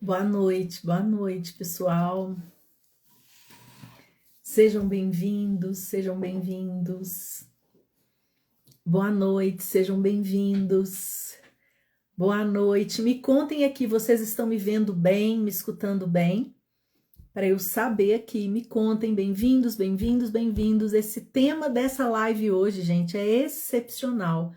Boa noite, pessoal. Sejam bem-vindos, sejam bem-vindos. Boa noite, sejam bem-vindos. Boa noite. Me contem aqui, vocês estão me vendo bem, me escutando bem? Para eu saber aqui, me contem, bem-vindos, bem-vindos, bem-vindos. Esse tema dessa live hoje, gente, é excepcional.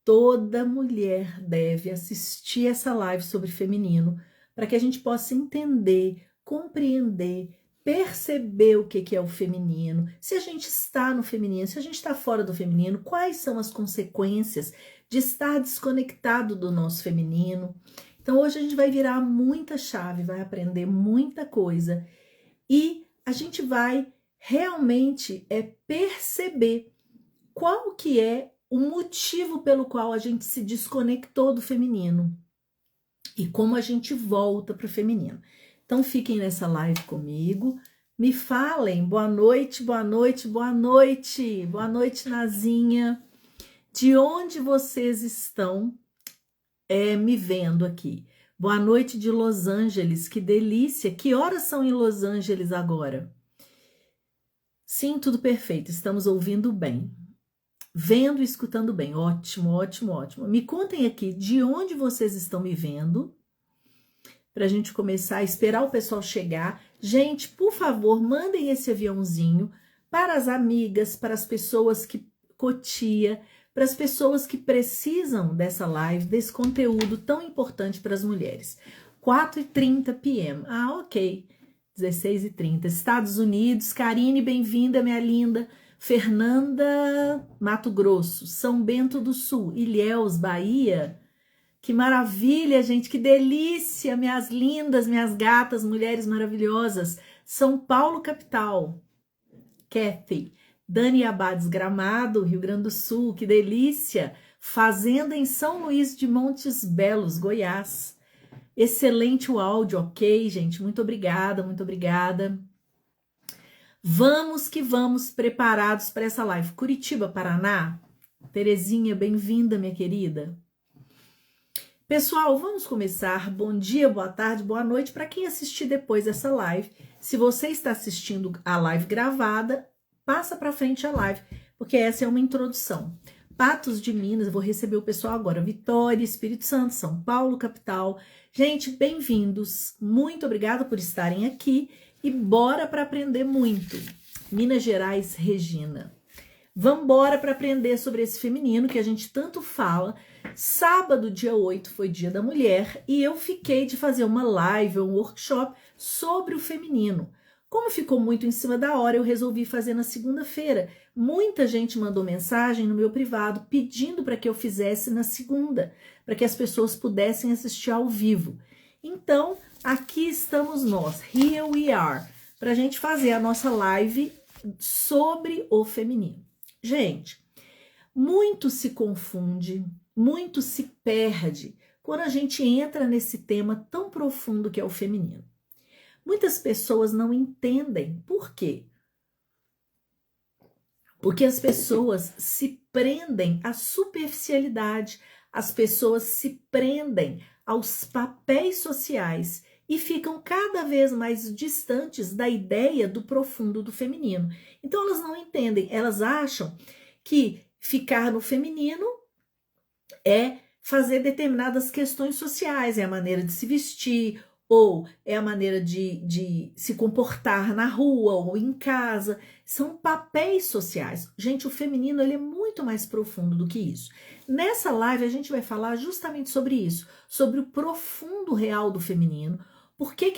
Toda mulher deve assistir essa live sobre feminino para que a gente possa entender, compreender, perceber o que é o feminino, se a gente está no feminino, se a gente está fora do feminino, quais são as consequências de estar desconectado do nosso feminino. Então hoje a gente vai virar muita chave, vai aprender muita coisa e a gente vai realmente perceber qual que é o motivo pelo qual a gente se desconectou do feminino e como a gente volta para o feminino. Então fiquem nessa live comigo, me falem, boa noite, boa noite, boa noite, boa noite, Nazinha, de onde vocês estão me vendo aqui? Boa noite de Los Angeles, que delícia, que horas são em Los Angeles agora? Sim, tudo perfeito, estamos ouvindo bem. Vendo e escutando bem, ótimo, ótimo, ótimo. Me contem aqui de onde vocês estão me vendo, para a gente começar a esperar o pessoal chegar. Gente, por favor, mandem esse aviãozinho para as amigas, para as pessoas que cotia, para as pessoas que precisam dessa live, desse conteúdo tão importante para as mulheres. 4h30 p.m. Ah, ok. 16h30. Estados Unidos. Karine, bem-vinda, minha linda. Fernanda, Mato Grosso, São Bento do Sul, Ilhéus, Bahia. Que maravilha, gente, que delícia, minhas lindas, minhas gatas, mulheres maravilhosas. São Paulo, capital. Kathy, Dani Abades, Gramado, Rio Grande do Sul, que delícia. Fazenda em São Luís de Montes Belos, Goiás. Excelente o áudio, ok, gente, muito obrigada, muito obrigada. Vamos que vamos preparados para essa live. Curitiba, Paraná. Terezinha, bem-vinda, minha querida. Pessoal, vamos começar. Bom dia, boa tarde, boa noite para quem assistir depois dessa live. Se você está assistindo a live gravada, passa para frente a live, porque essa é uma introdução. Patos de Minas, eu vou receber o pessoal agora. Vitória, Espírito Santo, São Paulo, capital. Gente, bem-vindos. Muito obrigada por estarem aqui. E bora para aprender muito. Minas Gerais, Regina. Vambora para aprender sobre esse feminino que a gente tanto fala. Sábado, dia 8, foi Dia da Mulher e eu fiquei de fazer uma live, um workshop sobre o feminino. Como ficou muito em cima da hora, eu resolvi fazer na segunda-feira. Muita gente mandou mensagem no meu privado pedindo para que eu fizesse na segunda, para que as pessoas pudessem assistir ao vivo. Então, aqui estamos nós, here we are, para a gente fazer a nossa live sobre o feminino. Gente, muito se confunde, muito se perde quando a gente entra nesse tema tão profundo que é o feminino. Muitas pessoas não entendem por quê. Porque as pessoas se prendem à superficialidade, as pessoas se prendem aos papéis sociais e ficam cada vez mais distantes da ideia do profundo do feminino. Então elas não entendem, elas acham que ficar no feminino é fazer determinadas questões sociais, é a maneira de se vestir, ou é a maneira de se comportar na rua ou em casa. São papéis sociais. Gente, o feminino ele é muito mais profundo do que isso. Nessa live a gente vai falar justamente sobre isso, sobre o profundo real do feminino, por que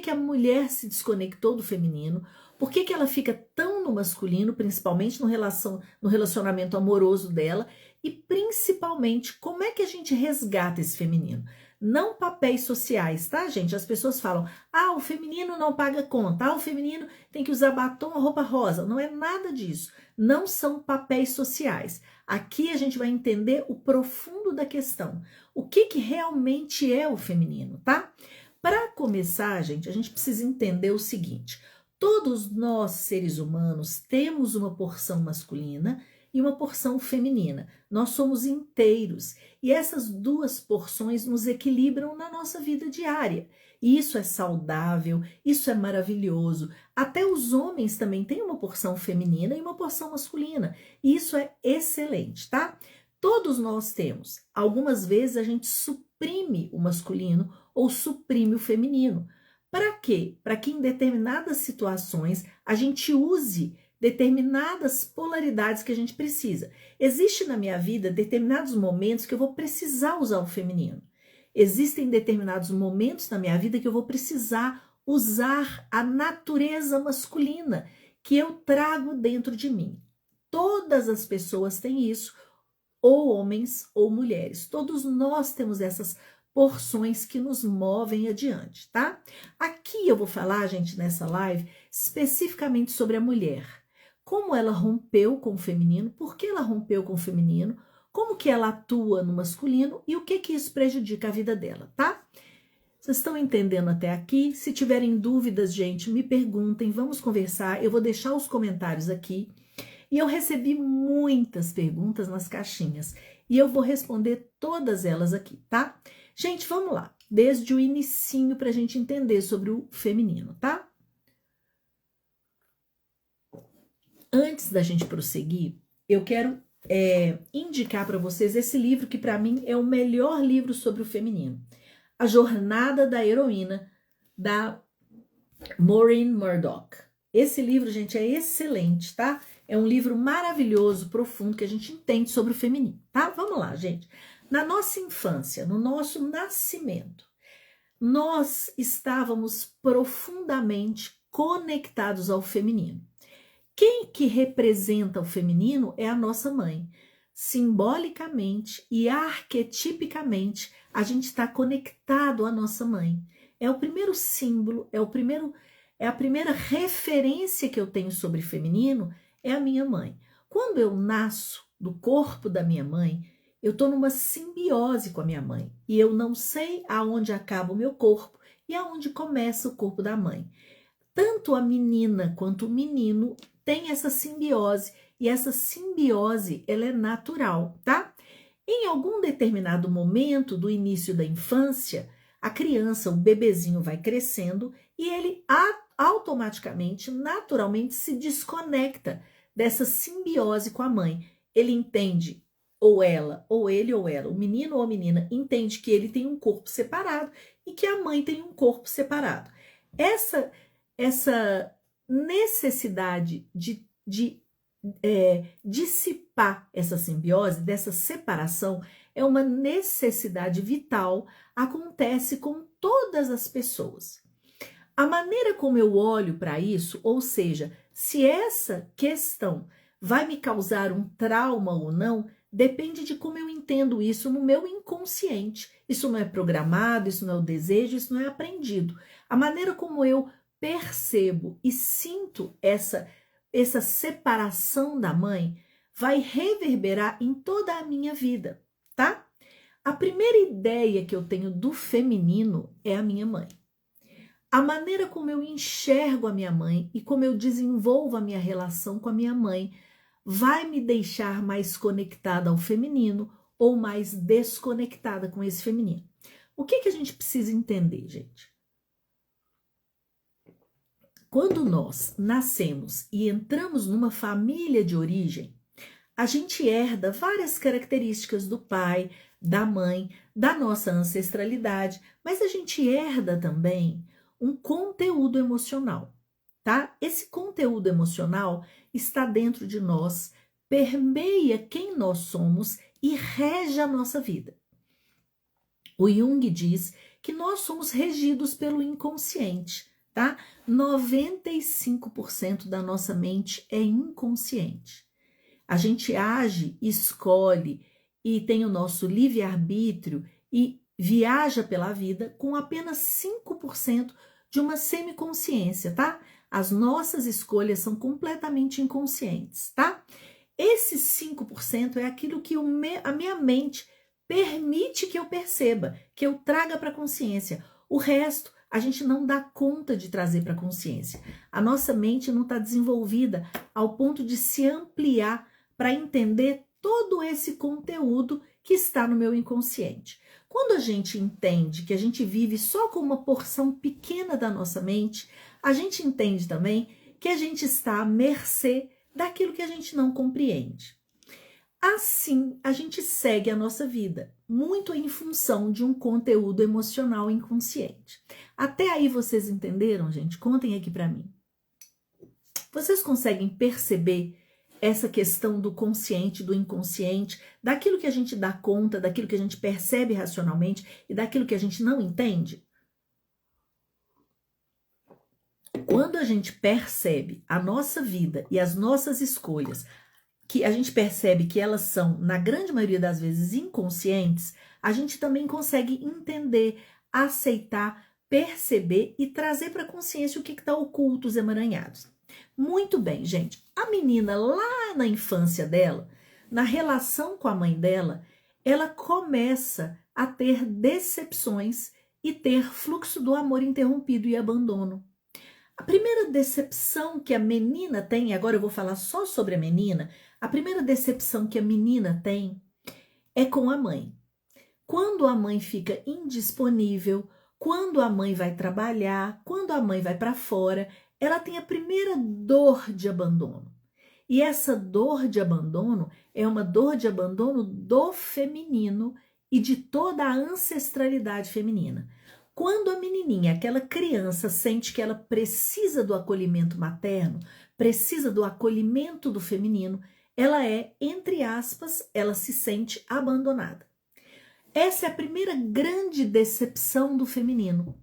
a mulher se desconectou do feminino, por que ela fica tão no masculino, principalmente no relacionamento amoroso dela, e principalmente como é que a gente resgata esse feminino. Não papéis sociais, tá, gente? As pessoas falam, o feminino não paga conta, o feminino tem que usar batom ou roupa rosa. Não é nada disso. Não são papéis sociais. Aqui a gente vai entender o profundo da questão. O que realmente é o feminino, tá? Para começar, gente, a gente precisa entender o seguinte. Todos nós, seres humanos, temos uma porção masculina e uma porção feminina. Nós somos inteiros e essas duas porções nos equilibram na nossa vida diária. E isso é saudável, isso é maravilhoso. Até os homens também têm uma porção feminina e uma porção masculina. E isso é excelente, tá? Todos nós temos. Algumas vezes a gente suprime o masculino ou suprime o feminino. Para quê? Para que em determinadas situações a gente use determinadas polaridades que a gente precisa. Existe na minha vida determinados momentos que eu vou precisar usar o feminino. Existem determinados momentos na minha vida que eu vou precisar usar a natureza masculina que eu trago dentro de mim. Todas as pessoas têm isso, ou homens ou mulheres. Todos nós temos essas porções que nos movem adiante, tá? Aqui eu vou falar, gente, nessa live, especificamente sobre a mulher. Como ela rompeu com o feminino, por que ela rompeu com o feminino, como que ela atua no masculino e o que que isso prejudica a vida dela, tá? Vocês estão entendendo até aqui? Se tiverem dúvidas, gente, me perguntem, vamos conversar. Eu vou deixar os comentários aqui. E eu recebi muitas perguntas nas caixinhas e eu vou responder todas elas aqui, tá? Gente, vamos lá, desde o inicinho para a gente entender sobre o feminino, tá? Antes da gente prosseguir, eu quero indicar para vocês esse livro que para mim é o melhor livro sobre o feminino. A Jornada da Heroína, da Maureen Murdock. Esse livro, gente, é excelente, tá? É um livro maravilhoso, profundo, que a gente entende sobre o feminino, tá? Vamos lá, gente. Na nossa infância, no nosso nascimento, nós estávamos profundamente conectados ao feminino. Quem que representa o feminino é a nossa mãe. Simbolicamente e arquetipicamente, a gente está conectado à nossa mãe. É o primeiro símbolo, é a primeira referência que eu tenho sobre feminino, é a minha mãe. Quando eu nasço do corpo da minha mãe, eu estou numa simbiose com a minha mãe. E eu não sei aonde acaba o meu corpo e aonde começa o corpo da mãe. Tanto a menina quanto o menino têm essa simbiose. E essa simbiose, ela é natural, tá? Em algum determinado momento do início da infância, a criança, o bebezinho vai crescendo e ele automaticamente, naturalmente se desconecta dessa simbiose com a mãe. Ele entende, ou ela, ou ele ou ela, o menino ou a menina, entende que ele tem um corpo separado e que a mãe tem um corpo separado. Essa necessidade de dissipar essa simbiose, dessa separação, é uma necessidade vital, acontece com todas as pessoas. A maneira como eu olho para isso, ou seja, se essa questão vai me causar um trauma ou não, depende de como eu entendo isso no meu inconsciente. Isso não é programado, isso não é o desejo, isso não é aprendido. A maneira como eu percebo e sinto essa separação da mãe vai reverberar em toda a minha vida, tá? A primeira ideia que eu tenho do feminino é a minha mãe. A maneira como eu enxergo a minha mãe e como eu desenvolvo a minha relação com a minha mãe vai me deixar mais conectada ao feminino ou mais desconectada com esse feminino. O que a gente precisa entender, gente? Quando nós nascemos e entramos numa família de origem, a gente herda várias características do pai, da mãe, da nossa ancestralidade, mas a gente herda também um conteúdo emocional, tá? Esse conteúdo emocional está dentro de nós, permeia quem nós somos e rege a nossa vida. O Jung diz que nós somos regidos pelo inconsciente, tá? 95% da nossa mente é inconsciente. A gente age, escolhe e tem o nosso livre-arbítrio e viaja pela vida com apenas 5% de uma semiconsciência, tá? As nossas escolhas são completamente inconscientes, tá? Esses 5% é aquilo que a minha mente permite que eu perceba, que eu traga para a consciência. O resto a gente não dá conta de trazer para a consciência. A nossa mente não está desenvolvida ao ponto de se ampliar para entender todo esse conteúdo que está no meu inconsciente. Quando a gente entende que a gente vive só com uma porção pequena da nossa mente, a gente entende também que a gente está à mercê daquilo que a gente não compreende. Assim, a gente segue a nossa vida, muito em função de um conteúdo emocional inconsciente. Até aí vocês entenderam, gente? Contem aqui para mim. Vocês conseguem perceber essa questão do consciente, do inconsciente, daquilo que a gente dá conta, daquilo que a gente percebe racionalmente e daquilo que a gente não entende? Quando a gente percebe a nossa vida e as nossas escolhas, que a gente percebe que elas são, na grande maioria das vezes, inconscientes, a gente também consegue entender, aceitar, perceber e trazer para a consciência o que está oculto, os emaranhados. Muito bem, gente. A menina lá na infância dela, na relação com a mãe dela, ela começa a ter decepções e ter fluxo do amor interrompido e abandono. A primeira decepção que a menina tem, agora eu vou falar só sobre a menina, a primeira decepção que a menina tem é com a mãe. Quando a mãe fica indisponível, quando a mãe vai trabalhar, quando a mãe vai para fora, ela tem a primeira dor de abandono. E essa dor de abandono é uma dor de abandono do feminino e de toda a ancestralidade feminina. Quando a menininha, aquela criança, sente que ela precisa do acolhimento materno, precisa do acolhimento do feminino, ela é, entre aspas, ela se sente abandonada. Essa é a primeira grande decepção do feminino.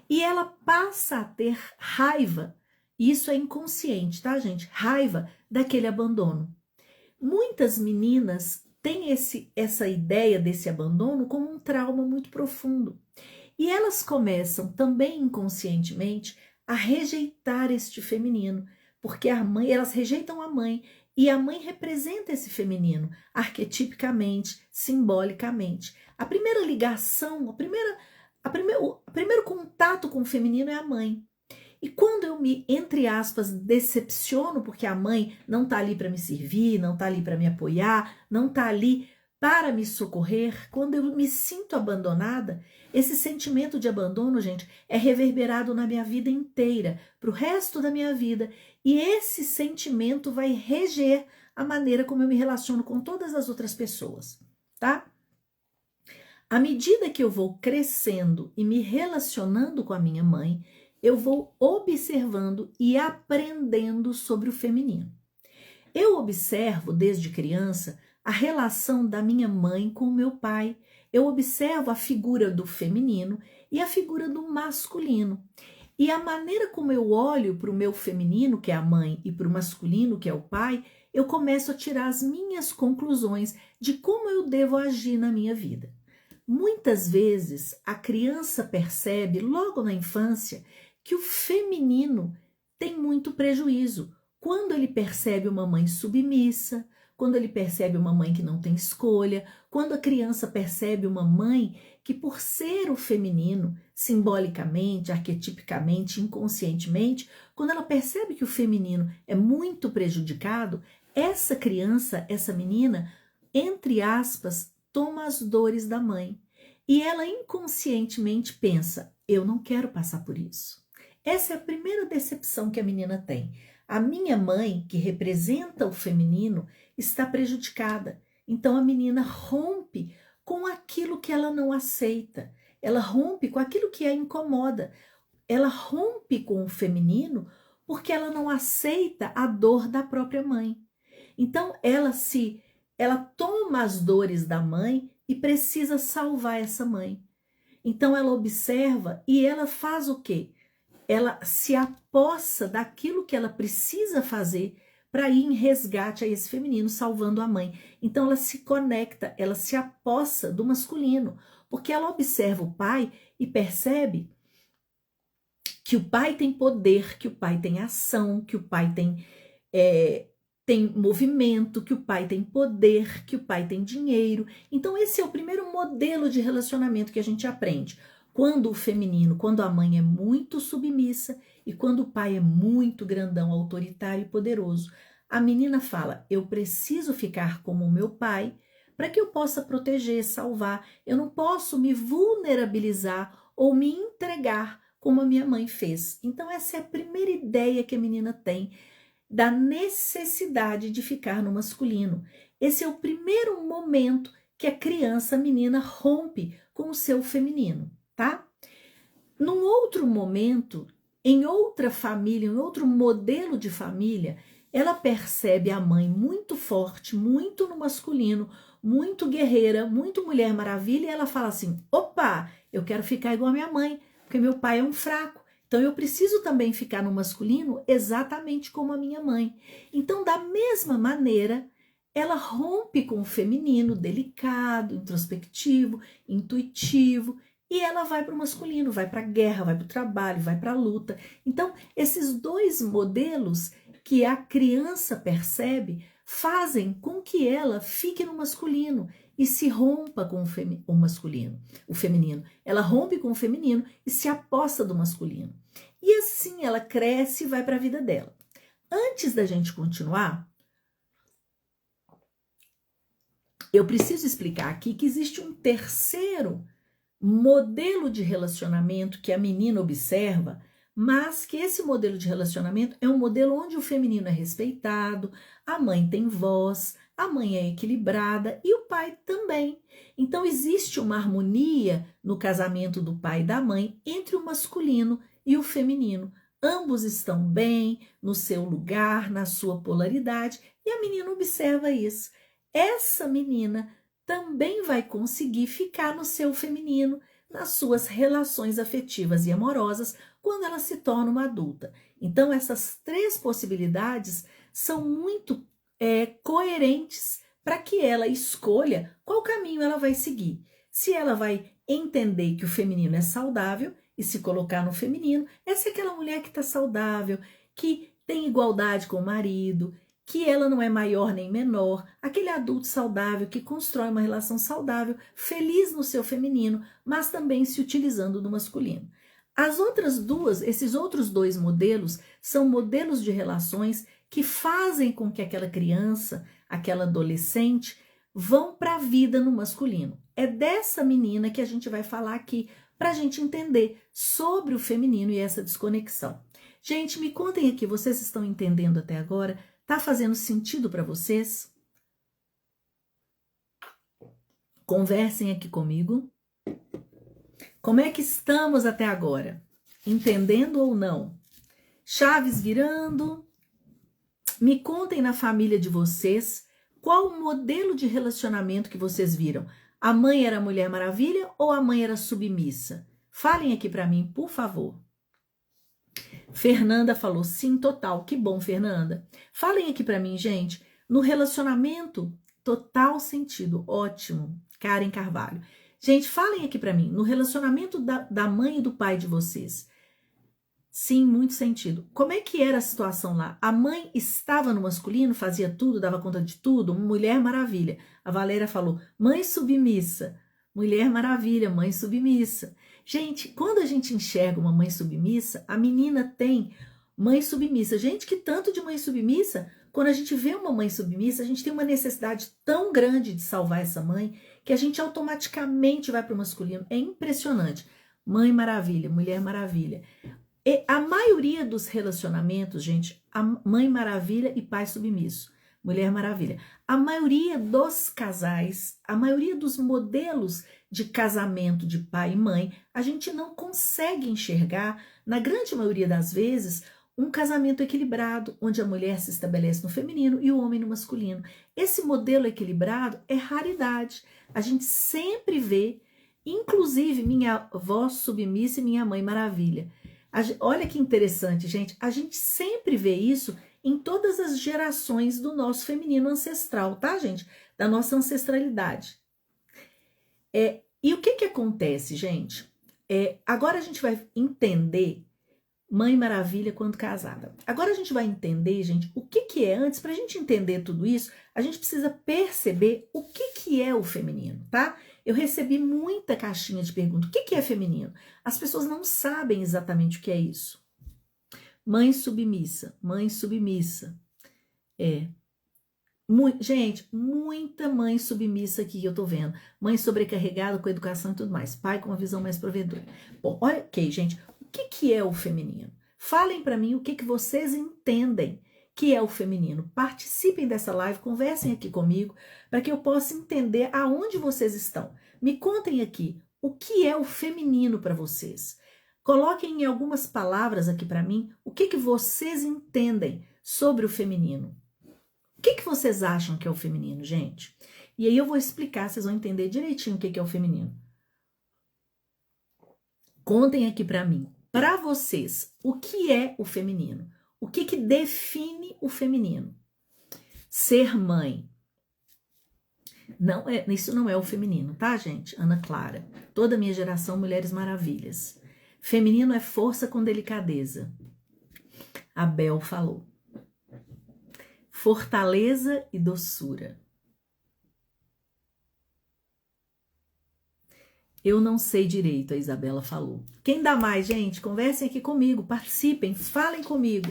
E ela passa a ter raiva, isso é inconsciente, tá, gente? Raiva daquele abandono. Muitas meninas têm essa ideia desse abandono como um trauma muito profundo. E elas começam também inconscientemente a rejeitar este feminino, porque elas rejeitam a mãe, e a mãe representa esse feminino, arquetipicamente, simbolicamente. A primeira ligação, o primeiro contato com o feminino é a mãe. E quando eu me, entre aspas, decepciono, porque a mãe não está ali para me servir, não está ali para me apoiar, não está ali para me socorrer, quando eu me sinto abandonada, esse sentimento de abandono, gente, é reverberado na minha vida inteira, para o resto da minha vida. E esse sentimento vai reger a maneira como eu me relaciono com todas as outras pessoas, tá? À medida que eu vou crescendo e me relacionando com a minha mãe, eu vou observando e aprendendo sobre o feminino. Eu observo desde criança a relação da minha mãe com o meu pai. Eu observo a figura do feminino e a figura do masculino. E a maneira como eu olho para o meu feminino, que é a mãe, e para o masculino, que é o pai, eu começo a tirar as minhas conclusões de como eu devo agir na minha vida. Muitas vezes a criança percebe logo na infância que o feminino tem muito prejuízo. Quando ele percebe uma mãe submissa, quando ele percebe uma mãe que não tem escolha, quando a criança percebe uma mãe que, por ser o feminino, simbolicamente, arquetipicamente, inconscientemente, quando ela percebe que o feminino é muito prejudicado, essa criança, essa menina, entre aspas, toma as dores da mãe. E ela inconscientemente pensa, eu não quero passar por isso. Essa é a primeira decepção que a menina tem. A minha mãe, que representa o feminino, está prejudicada. Então a menina rompe com aquilo que ela não aceita. Ela rompe com aquilo que a incomoda. Ela rompe com o feminino porque ela não aceita a dor da própria mãe. Então ela toma as dores da mãe e precisa salvar essa mãe. Então ela observa e ela faz o quê? Ela se apossa daquilo que ela precisa fazer para ir em resgate a esse feminino, salvando a mãe. Então ela se conecta, ela se apossa do masculino, porque ela observa o pai e percebe que o pai tem poder, que o pai tem ação, que o pai tem movimento, que o pai tem poder, que o pai tem dinheiro. Então esse é o primeiro modelo de relacionamento que a gente aprende. Quando o feminino, quando a mãe é muito submissa e quando o pai é muito grandão, autoritário e poderoso. a menina fala: eu preciso ficar como o meu pai para que eu possa proteger, salvar. Eu não posso me vulnerabilizar ou me entregar como a minha mãe fez. Então, essa é a primeira ideia que a menina tem da necessidade de ficar no masculino. Esse é o primeiro momento que a criança, a menina, rompe com o seu feminino, tá? Num outro momento, em outra família, em outro modelo de família, ela percebe a mãe muito forte, muito no masculino, muito guerreira, muito Mulher Maravilha, e ela fala assim: opa, eu quero ficar igual a minha mãe, porque meu pai é um fraco. Então eu preciso também ficar no masculino exatamente como a minha mãe. Então, da mesma maneira, ela rompe com o feminino, delicado, introspectivo, intuitivo, e ela vai para o masculino, vai para a guerra, vai para o trabalho, vai para a luta. Então, esses dois modelos que a criança percebe fazem com que ela fique no masculino e se rompa com o masculino, o feminino. Ela rompe com o feminino e se aposta do masculino. E assim ela cresce e vai para a vida dela. Antes da gente continuar, eu preciso explicar aqui que existe um terceiro modelo de relacionamento que a menina observa, mas que esse modelo de relacionamento é um modelo onde o feminino é respeitado, a mãe tem voz, a mãe é equilibrada e o pai também. Então existe uma harmonia no casamento do pai e da mãe entre o masculino e o feminino. Ambos estão bem no seu lugar, na sua polaridade, e a menina observa isso. Essa menina também vai conseguir ficar no seu feminino, nas suas relações afetivas e amorosas, quando ela se torna uma adulta. Então, essas três possibilidades são muito coerentes para que ela escolha qual caminho ela vai seguir. Se ela vai entender que o feminino é saudável e se colocar no feminino, essa é aquela mulher que está saudável, que tem igualdade com o marido, que ela não é maior nem menor, aquele adulto saudável que constrói uma relação saudável, feliz no seu feminino, mas também se utilizando do masculino. As outras duas, esses outros dois modelos, são modelos de relações que fazem com que aquela criança, aquela adolescente, vão para a vida no masculino. É dessa menina que a gente vai falar aqui, para a gente entender sobre o feminino e essa desconexão. Gente, me contem aqui, vocês estão entendendo até agora? Tá fazendo sentido para vocês? Conversem aqui comigo. Como é que estamos até agora? Entendendo ou não? Chaves virando. Me contem na família de vocês qual o modelo de relacionamento que vocês viram. A mãe era Mulher Maravilha ou a mãe era submissa? Falem aqui para mim, por favor. Fernanda falou sim, total. Que bom, Fernanda. Falem aqui para mim, gente. No relacionamento, total sentido. Ótimo. Karen Carvalho. Gente, falem aqui para mim. No relacionamento da mãe e do pai de vocês. Sim, muito sentido. Como é que era a situação lá? A mãe estava no masculino, fazia tudo, dava conta de tudo? Mulher Maravilha. A Valéria falou, mãe submissa. Mulher Maravilha, mãe submissa. Gente, quando a gente enxerga uma mãe submissa, a menina tem mãe submissa. Gente, que tanto de mãe submissa, quando a gente vê uma mãe submissa, a gente tem uma necessidade tão grande de salvar essa mãe, que a gente automaticamente vai para o masculino. É impressionante. Mãe Maravilha, Mulher Maravilha. E a maioria dos relacionamentos, gente, a Mãe Maravilha e Pai Submisso, Mulher Maravilha. A maioria dos casais, a maioria dos modelos de casamento de pai e mãe, a gente não consegue enxergar, na grande maioria das vezes, um casamento equilibrado, onde a mulher se estabelece no feminino e o homem no masculino. Esse modelo equilibrado é raridade. A gente sempre vê, inclusive minha avó submissa e minha mãe maravilha. Olha que interessante, gente. A gente sempre vê isso em todas as gerações do nosso feminino ancestral, tá, gente? Da nossa ancestralidade. E o que acontece, gente? Agora a gente vai entender Mãe Maravilha quando casada. Agora a gente vai entender, gente, o que é antes. Para a gente entender tudo isso, a gente precisa perceber o que é o feminino, tá? Eu recebi muita caixinha de pergunta. O que é feminino? As pessoas não sabem exatamente o que é isso. Mãe submissa, mãe submissa. É. Gente, muita mãe submissa aqui que eu tô vendo. Mãe sobrecarregada com educação e tudo mais. Pai com uma visão mais provedora. Bom, olha, ok, gente. O que é o feminino? Falem para mim o que vocês entendem que é o feminino. Participem dessa live, conversem aqui comigo, para que eu possa entender aonde vocês estão. Me contem aqui o que é o feminino para vocês. Coloquem em algumas palavras aqui para mim o que vocês entendem sobre o feminino. O que vocês acham que é o feminino, gente? E aí eu vou explicar, vocês vão entender direitinho o que é o feminino. Contem aqui para mim, para vocês, o que é o feminino? O que define o feminino? Ser mãe. Não é, isso não é o feminino, tá, gente? Ana Clara. Toda a minha geração, Mulheres Maravilhas. Feminino é força com delicadeza. Abel falou. Fortaleza e doçura. Eu não sei direito, a Isabela falou. Quem dá mais, gente? Conversem aqui comigo, participem, falem comigo.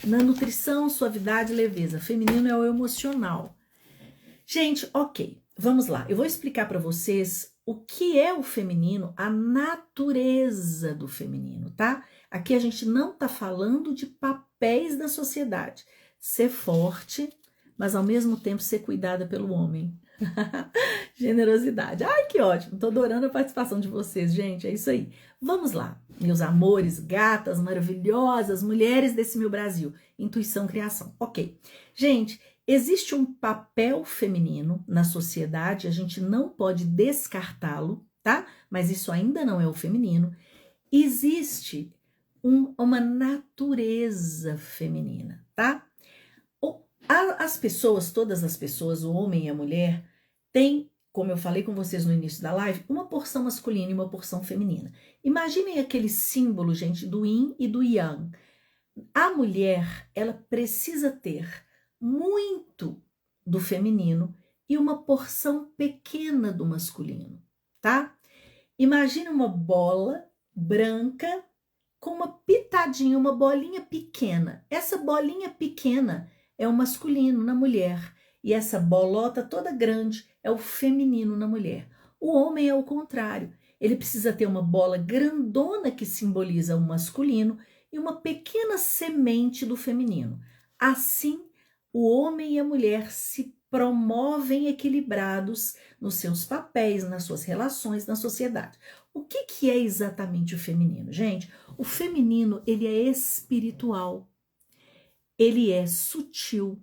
Na nutrição, suavidade e leveza. Feminino é o emocional. Gente, ok, vamos lá. Eu vou explicar para vocês o que é o feminino, a natureza do feminino, tá? Aqui a gente não tá falando de papéis da sociedade. Ser forte, mas ao mesmo tempo ser cuidada pelo homem. Generosidade. Ai, que ótimo. Tô adorando a participação de vocês, gente. É isso aí. Vamos lá, meus amores, gatas maravilhosas, mulheres desse meu Brasil. Intuição, criação. Ok. Gente, existe um papel feminino na sociedade, a gente não pode descartá-lo, tá? Mas isso ainda não é o feminino. Existe uma natureza feminina, tá? As pessoas, todas as pessoas, o homem e a mulher, têm, como eu falei com vocês no início da live, uma porção masculina e uma porção feminina. Imaginem aquele símbolo, gente, do yin e do yang. A mulher, ela precisa ter muito do feminino e uma porção pequena do masculino, tá? Imagine uma bola branca com uma pitadinha, uma bolinha pequena. Essa bolinha pequena é o masculino na mulher e essa bolota toda grande é o feminino na mulher. O homem é o contrário. Ele precisa ter uma bola grandona que simboliza o masculino e uma pequena semente do feminino. Assim, o homem e a mulher se promovem equilibrados nos seus papéis, nas suas relações, na sociedade. O que é exatamente o feminino, gente? O feminino, ele é espiritual, ele é sutil,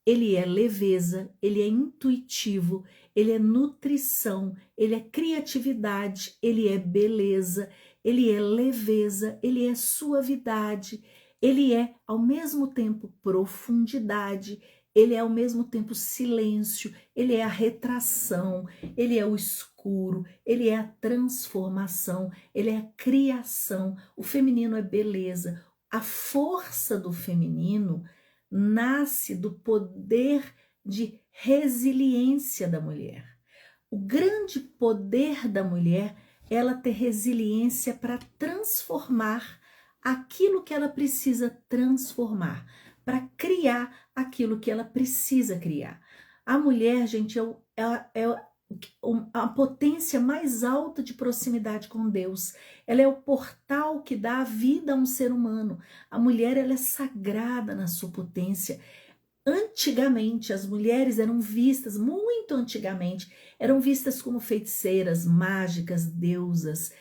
ele é leveza, ele é intuitivo, ele é nutrição, ele é criatividade, ele é beleza, ele é leveza, ele é suavidade, ele é ao mesmo tempo profundidade, ele é ao mesmo tempo silêncio, ele é a retração, ele é o escuro, ele é a transformação, ele é a criação. O feminino é beleza. A força do feminino nasce do poder de resiliência da mulher. O grande poder da mulher é ela ter resiliência para transformar aquilo que ela precisa transformar, para criar aquilo que ela precisa criar. A mulher, gente, é a potência mais alta de proximidade com Deus. Ela é o portal que dá a vida a um ser humano. A mulher, ela é sagrada na sua potência. Antigamente, as mulheres eram vistas, muito antigamente, eram vistas como feiticeiras, mágicas, deusas,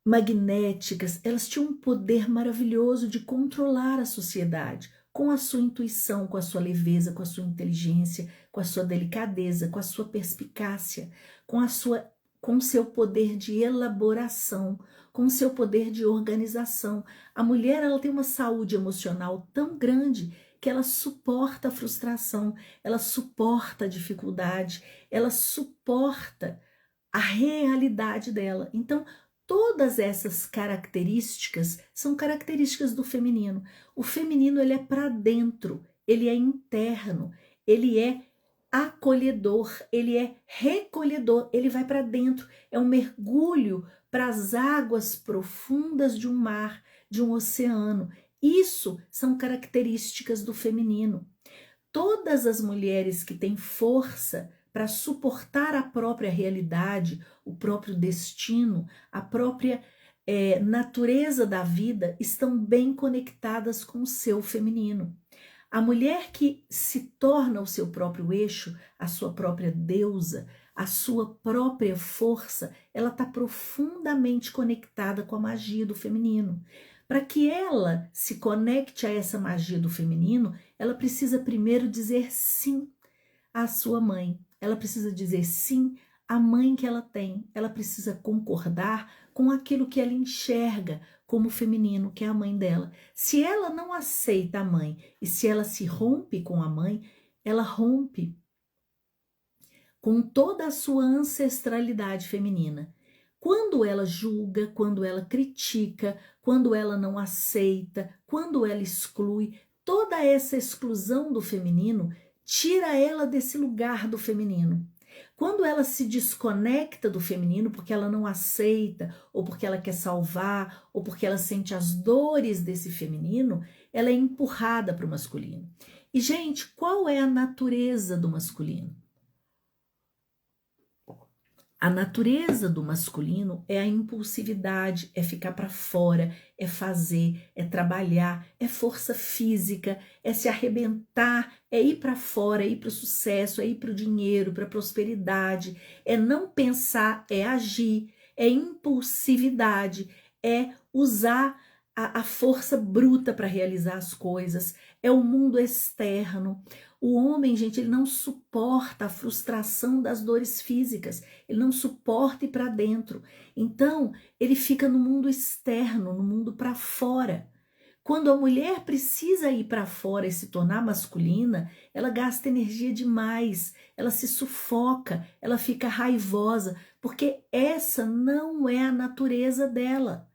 magnéticas. Elas tinham um poder maravilhoso de controlar a sociedade com a sua intuição, com a sua leveza, com a sua inteligência, com a sua delicadeza, com a sua perspicácia, com o seu poder de elaboração, com o seu poder de organização. A mulher, ela tem uma saúde emocional tão grande que ela suporta a frustração, ela suporta a dificuldade, ela suporta a realidade dela. Então, todas essas características são características do feminino. O feminino, ele é para dentro, ele é interno, ele é acolhedor, ele é recolhedor, ele vai para dentro, é um mergulho para as águas profundas de um mar, de um oceano. Isso são características do feminino. Todas as mulheres que têm força para suportar a própria realidade, o próprio destino, a própria natureza da vida, estão bem conectadas com o seu feminino. A mulher que se torna o seu próprio eixo, a sua própria deusa, a sua própria força, ela está profundamente conectada com a magia do feminino. Para que ela se conecte a essa magia do feminino, ela precisa primeiro dizer sim à sua mãe. Ela precisa dizer sim à mãe que ela tem. Ela precisa concordar com aquilo que ela enxerga como feminino, que é a mãe dela. Se ela não aceita a mãe e se ela se rompe com a mãe, ela rompe com toda a sua ancestralidade feminina. Quando ela julga, quando ela critica, quando ela não aceita, quando ela exclui, toda essa exclusão do feminino tira ela desse lugar do feminino. Quando ela se desconecta do feminino porque ela não aceita, ou porque ela quer salvar, ou porque ela sente as dores desse feminino, ela é empurrada para o masculino. E, gente, qual é a natureza do masculino? A natureza do masculino é a impulsividade, é ficar para fora, é fazer, é trabalhar, é força física, é se arrebentar, é ir para fora, é ir para o sucesso, é ir para o dinheiro, para a prosperidade, é não pensar, é agir, é impulsividade, é usar a força bruta para realizar as coisas, é o mundo externo. O homem, gente, ele não suporta a frustração das dores físicas, ele não suporta ir para dentro. Então, ele fica no mundo externo, no mundo para fora. Quando a mulher precisa ir para fora e se tornar masculina, ela gasta energia demais, ela se sufoca, ela fica raivosa, porque essa não é a natureza dela.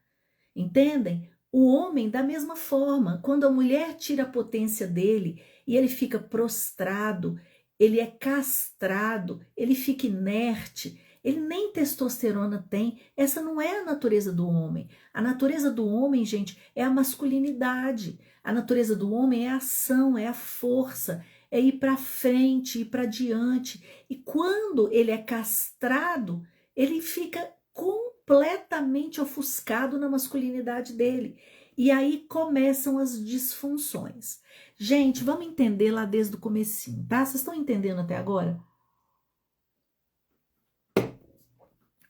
Entendem? O homem, da mesma forma, quando a mulher tira a potência dele e ele fica prostrado, ele é castrado, ele fica inerte, ele nem testosterona tem, essa não é a natureza do homem. A natureza do homem, gente, é a masculinidade. A natureza do homem é a ação, é a força, é ir para frente, ir para diante. E quando ele é castrado, ele fica completamente ofuscado na masculinidade dele. E aí começam as disfunções. Gente, vamos entender lá desde o comecinho, tá? Vocês estão entendendo até agora?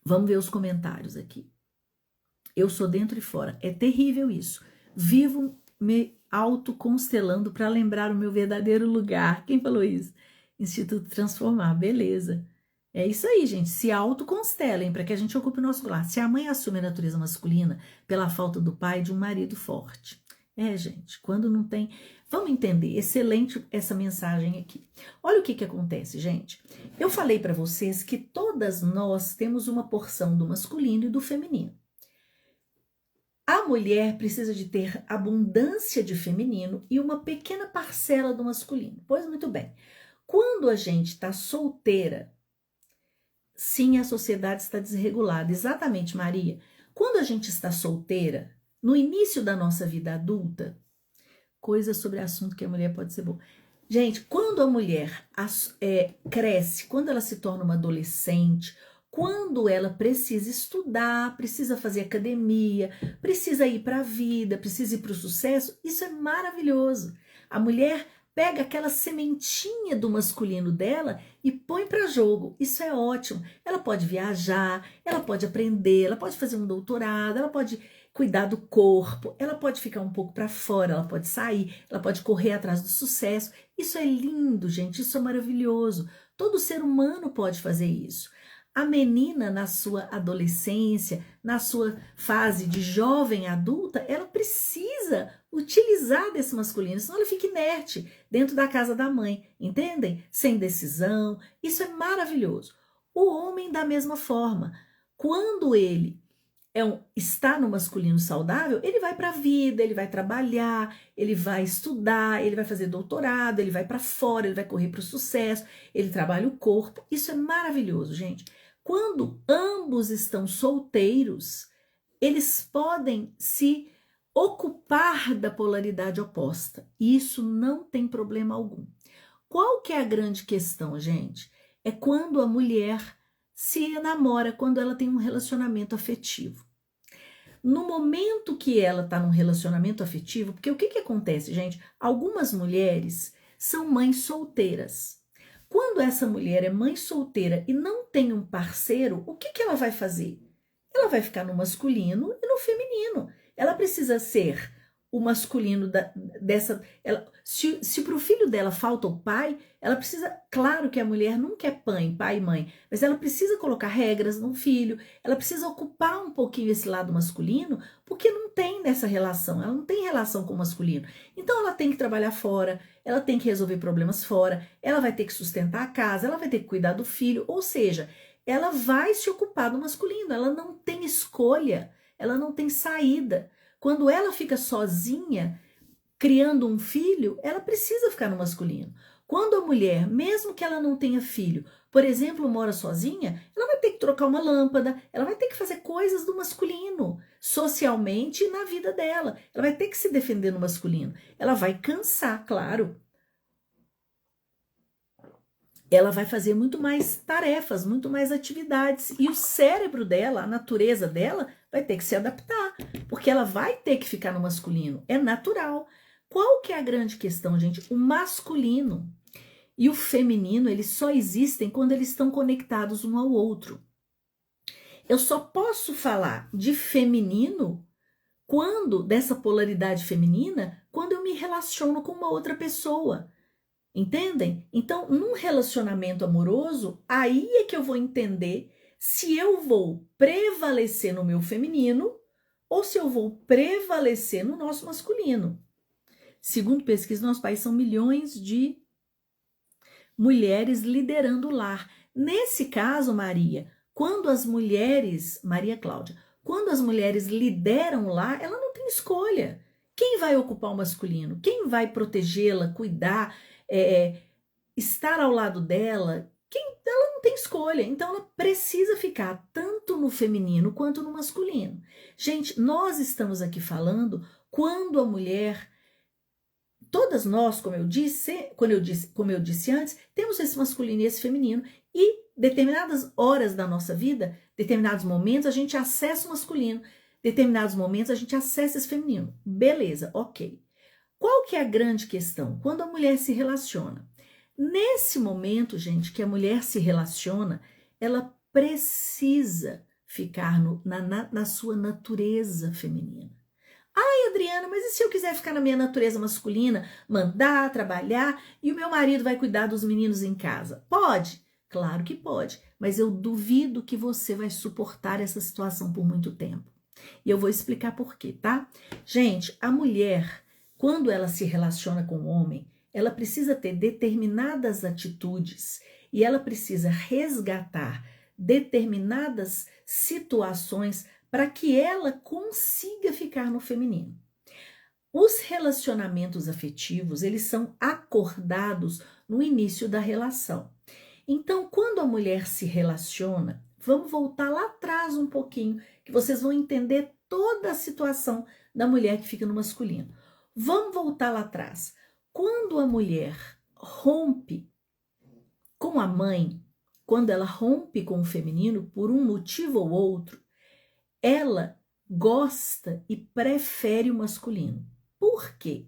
Vamos ver os comentários aqui. Eu sou dentro e fora. É terrível isso. Vivo me autoconstelando para lembrar o meu verdadeiro lugar. Quem falou isso? Instituto Transformar. Beleza. É isso aí, gente. Se autoconstelem para que a gente ocupe o nosso lugar. Se a mãe assume a natureza masculina pela falta do pai de um marido forte. Gente, quando não tem... Vamos entender. Excelente essa mensagem aqui. Olha o que acontece, gente. Eu falei para vocês que todas nós temos uma porção do masculino e do feminino. A mulher precisa de ter abundância de feminino e uma pequena parcela do masculino. Pois muito bem. Quando a gente está solteira, sim, a sociedade está desregulada. Exatamente, Maria. Quando a gente está solteira, no início da nossa vida adulta, coisa sobre assunto que a mulher pode ser boa. Gente, quando a mulher cresce, quando ela se torna uma adolescente, quando ela precisa estudar, precisa fazer academia, precisa ir para a vida, precisa ir para o sucesso, isso é maravilhoso. A mulher pega aquela sementinha do masculino dela e põe para jogo. Isso é ótimo. Ela pode viajar, ela pode aprender, ela pode fazer um doutorado, ela pode cuidar do corpo, ela pode ficar um pouco para fora, ela pode sair, ela pode correr atrás do sucesso. Isso é lindo, gente, isso é maravilhoso. Todo ser humano pode fazer isso. A menina, na sua adolescência, na sua fase de jovem adulta, ela precisa utilizar desse masculino, senão ela fica inerte dentro da casa da mãe, entendem? Sem decisão, isso é maravilhoso. O homem, da mesma forma, quando ele está no masculino saudável, ele vai para a vida, ele vai trabalhar, ele vai estudar, ele vai fazer doutorado, ele vai para fora, ele vai correr para o sucesso, ele trabalha o corpo. Isso é maravilhoso, gente. Quando ambos estão solteiros, eles podem se ocupar da polaridade oposta. Isso não tem problema algum. Qual que é a grande questão, gente? É quando a mulher se namora, quando ela tem um relacionamento afetivo. No momento que ela está num relacionamento afetivo, porque o que acontece, gente? Algumas mulheres são mães solteiras. Quando essa mulher é mãe solteira e não tem um parceiro, o que ela vai fazer? Ela vai ficar no masculino e no feminino. Ela precisa ser o masculino dessa. Se para o filho dela falta o pai, ela precisa. Claro que a mulher nunca é pai e mãe, mas ela precisa colocar regras no filho, ela precisa ocupar um pouquinho esse lado masculino, porque não tem nessa relação, ela não tem relação com o masculino. Então ela tem que trabalhar fora, ela tem que resolver problemas fora, ela vai ter que sustentar a casa, ela vai ter que cuidar do filho, ou seja, ela vai se ocupar do masculino, ela não tem escolha, ela não tem saída. Quando ela fica sozinha, criando um filho, ela precisa ficar no masculino. Quando a mulher, mesmo que ela não tenha filho, por exemplo, mora sozinha, ela vai ter que trocar uma lâmpada, ela vai ter que fazer coisas do masculino, socialmente e na vida dela. Ela vai ter que se defender no masculino. Ela vai cansar, claro. Ela vai fazer muito mais tarefas, muito mais atividades. E o cérebro dela, a natureza dela, vai ter que se adaptar, porque ela vai ter que ficar no masculino. É natural. Qual que é a grande questão, gente? O masculino e o feminino, eles só existem quando eles estão conectados um ao outro. Eu só posso falar de feminino dessa polaridade feminina, quando eu me relaciono com uma outra pessoa. Entendem? Então, num relacionamento amoroso, aí é que eu vou entender se eu vou prevalecer no meu feminino ou se eu vou prevalecer no nosso masculino. Segundo pesquisa, no nosso país são milhões de mulheres liderando o lar. Nesse caso, Maria, quando as mulheres, Maria Cláudia, quando as mulheres lideram o lar, ela não tem escolha. Quem vai ocupar o masculino? Quem vai protegê-la, cuidar, estar ao lado dela? Ela não tem escolha, então ela precisa ficar tanto no feminino quanto no masculino. Gente, nós estamos aqui falando quando a mulher, todas nós, como eu disse antes, temos esse masculino e esse feminino, e determinadas horas da nossa vida, determinados momentos, a gente acessa o masculino, determinados momentos a gente acessa esse feminino. Beleza, ok. Qual que é a grande questão? Quando a mulher se relaciona. Nesse momento, gente, que a mulher se relaciona, ela precisa ficar na sua natureza feminina. Ai, Adriana, mas e se eu quiser ficar na minha natureza masculina, mandar, trabalhar, e o meu marido vai cuidar dos meninos em casa? Pode? Claro que pode, mas eu duvido que você vai suportar essa situação por muito tempo. E eu vou explicar por quê, tá? Gente, a mulher, quando ela se relaciona com o homem, ela precisa ter determinadas atitudes e ela precisa resgatar determinadas situações para que ela consiga ficar no feminino. Os relacionamentos afetivos, eles são acordados no início da relação. Então, quando a mulher se relaciona, vamos voltar lá atrás um pouquinho, que vocês vão entender toda a situação da mulher que fica no masculino. Vamos voltar lá atrás. Quando a mulher rompe com a mãe, quando ela rompe com o feminino por um motivo ou outro, ela gosta e prefere o masculino. Por quê?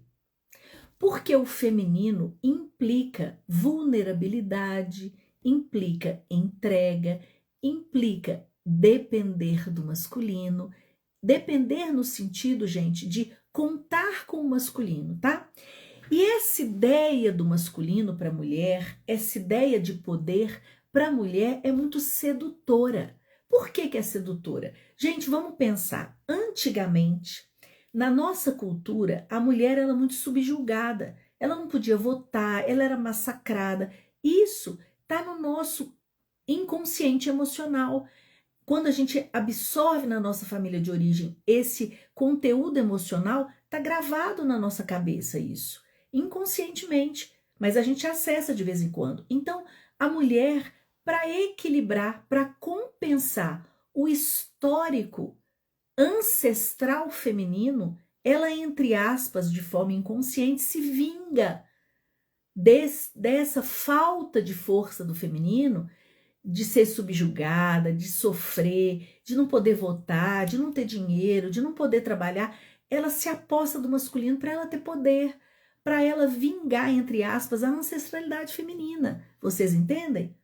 Porque o feminino implica vulnerabilidade, implica entrega, implica depender do masculino, depender no sentido, gente, de contar com o masculino, tá? E essa ideia do masculino para a mulher, essa ideia de poder para a mulher é muito sedutora. Por que é sedutora? Gente, vamos pensar. Antigamente, na nossa cultura, a mulher era muito subjugada. Ela não podia votar, ela era massacrada. Isso está no nosso inconsciente emocional. Quando a gente absorve na nossa família de origem esse conteúdo emocional, está gravado na nossa cabeça isso, inconscientemente, mas a gente acessa de vez em quando. Então, a mulher, para equilibrar, para compensar o histórico ancestral feminino, ela, entre aspas, de forma inconsciente, se vinga dessa falta de força do feminino, de ser subjugada, de sofrer, de não poder votar, de não ter dinheiro, de não poder trabalhar. Ela se aposta do masculino para ela ter poder, para ela vingar, entre aspas, a ancestralidade feminina. Vocês entendem?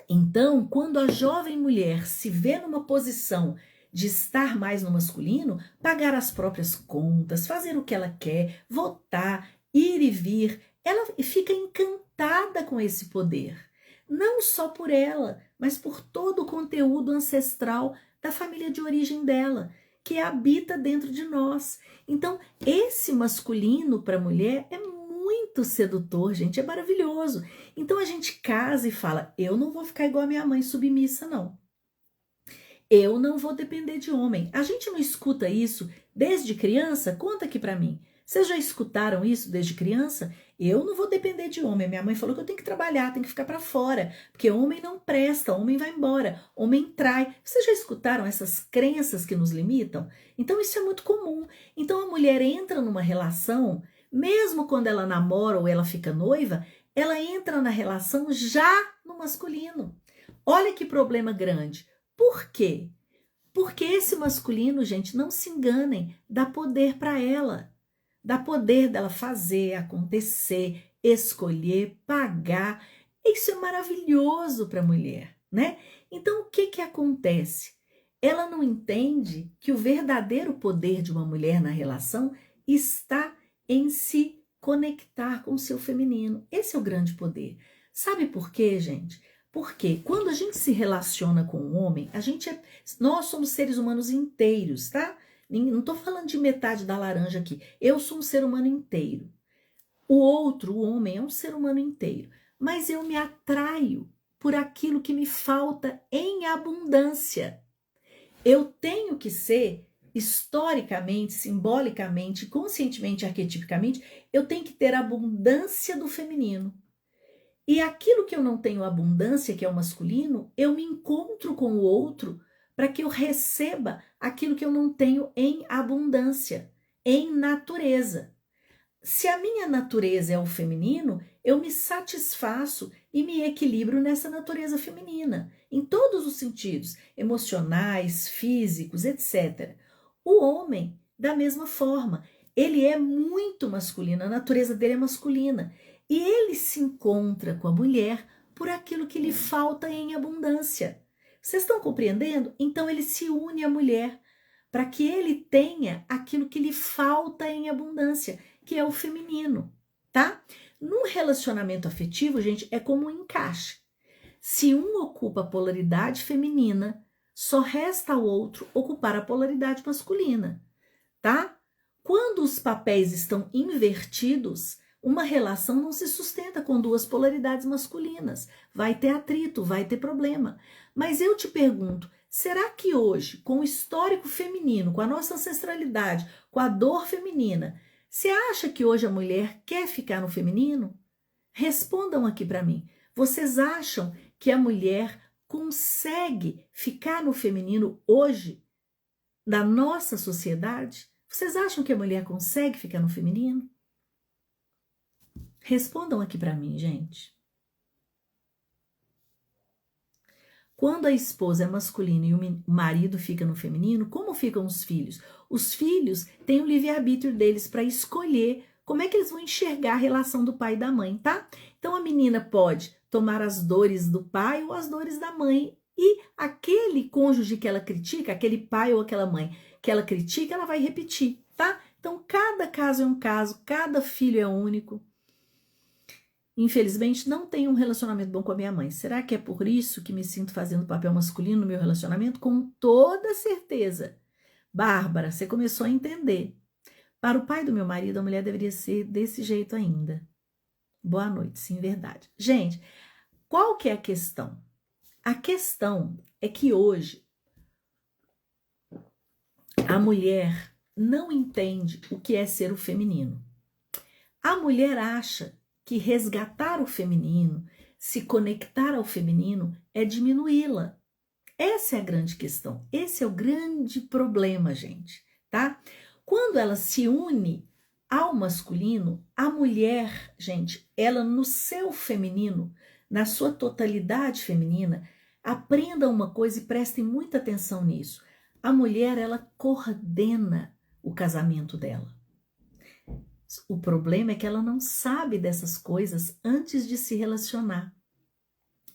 Então, quando a jovem mulher se vê numa posição de estar mais no masculino, pagar as próprias contas, fazer o que ela quer, votar, ir e vir, ela fica encantada com esse poder. Não só por ela, mas por todo o conteúdo ancestral da família de origem dela, que habita dentro de nós. Então, esse masculino para a mulher é muito sedutor, gente, é maravilhoso. Então a gente casa e fala, eu não vou ficar igual a minha mãe submissa, não. Eu não vou depender de homem. A gente não escuta isso desde criança? Conta aqui para mim. Vocês já escutaram isso desde criança? Eu não vou depender de homem. Minha mãe falou que eu tenho que trabalhar, tenho que ficar para fora, porque homem não presta, homem vai embora, homem trai. Vocês já escutaram essas crenças que nos limitam? Então isso é muito comum. Então a mulher entra numa relação, mesmo quando ela namora ou ela fica noiva, ela entra na relação já no masculino. Olha que problema grande. Por quê? Porque esse masculino, gente, não se enganem, dá poder para ela. Dá poder dela fazer, acontecer, escolher, pagar. Isso é maravilhoso para a mulher, né? Então, o que acontece? Ela não entende que o verdadeiro poder de uma mulher na relação está em se conectar com o seu feminino. Esse é o grande poder. Sabe por quê, gente? Porque quando a gente se relaciona com um homem, nós somos seres humanos inteiros, tá? Não estou falando de metade da laranja aqui. Eu sou um ser humano inteiro. O outro, o homem, é um ser humano inteiro. Mas eu me atraio por aquilo que me falta em abundância. Eu tenho que ser, historicamente, simbolicamente, conscientemente, arquetipicamente, eu tenho que ter abundância do feminino. E aquilo que eu não tenho abundância, que é o masculino, eu me encontro com o outro para que eu receba aquilo que eu não tenho em abundância, em natureza. Se a minha natureza é o feminino, eu me satisfaço e me equilibro nessa natureza feminina, em todos os sentidos, emocionais, físicos, etc. O homem, da mesma forma, ele é muito masculino, a natureza dele é masculina, e ele se encontra com a mulher por aquilo que lhe falta em abundância. Vocês estão compreendendo? Então ele se une à mulher para que ele tenha aquilo que lhe falta em abundância, que é o feminino, tá? Num relacionamento afetivo, gente, é como um encaixe. Se um ocupa a polaridade feminina, só resta ao outro ocupar a polaridade masculina, tá? Quando os papéis estão invertidos, uma relação não se sustenta com duas polaridades masculinas. Vai ter atrito, vai ter problema. Mas eu te pergunto, será que hoje, com o histórico feminino, com a nossa ancestralidade, com a dor feminina, você acha que hoje a mulher quer ficar no feminino? Respondam aqui para mim. Vocês acham que a mulher consegue ficar no feminino hoje, na nossa sociedade? Vocês acham que a mulher consegue ficar no feminino? Respondam aqui para mim, gente. Quando a esposa é masculina e o marido fica no feminino, como ficam os filhos? Os filhos têm o livre-arbítrio deles para escolher como é que eles vão enxergar a relação do pai e da mãe, tá? Então a menina pode tomar as dores do pai ou as dores da mãe. E aquele cônjuge que ela critica, aquele pai ou aquela mãe que ela critica, ela vai repetir, tá? Então cada caso é um caso, cada filho é único. Infelizmente, não tenho um relacionamento bom com a minha mãe. Será que é por isso que me sinto fazendo papel masculino no meu relacionamento? Com toda certeza. Bárbara, você começou a entender. Para o pai do meu marido, a mulher deveria ser desse jeito ainda. Boa noite, sim, verdade. Gente, qual que é a questão? A questão é que hoje a mulher não entende o que é ser o feminino. A mulher acha que resgatar o feminino, se conectar ao feminino, é diminuí-la. Essa é a grande questão. Esse é o grande problema, gente, tá? Quando ela se une ao masculino, a mulher, gente, ela no seu feminino, na sua totalidade feminina, aprenda uma coisa e prestem muita atenção nisso. A mulher, ela coordena o casamento dela. O problema é que ela não sabe dessas coisas antes de se relacionar.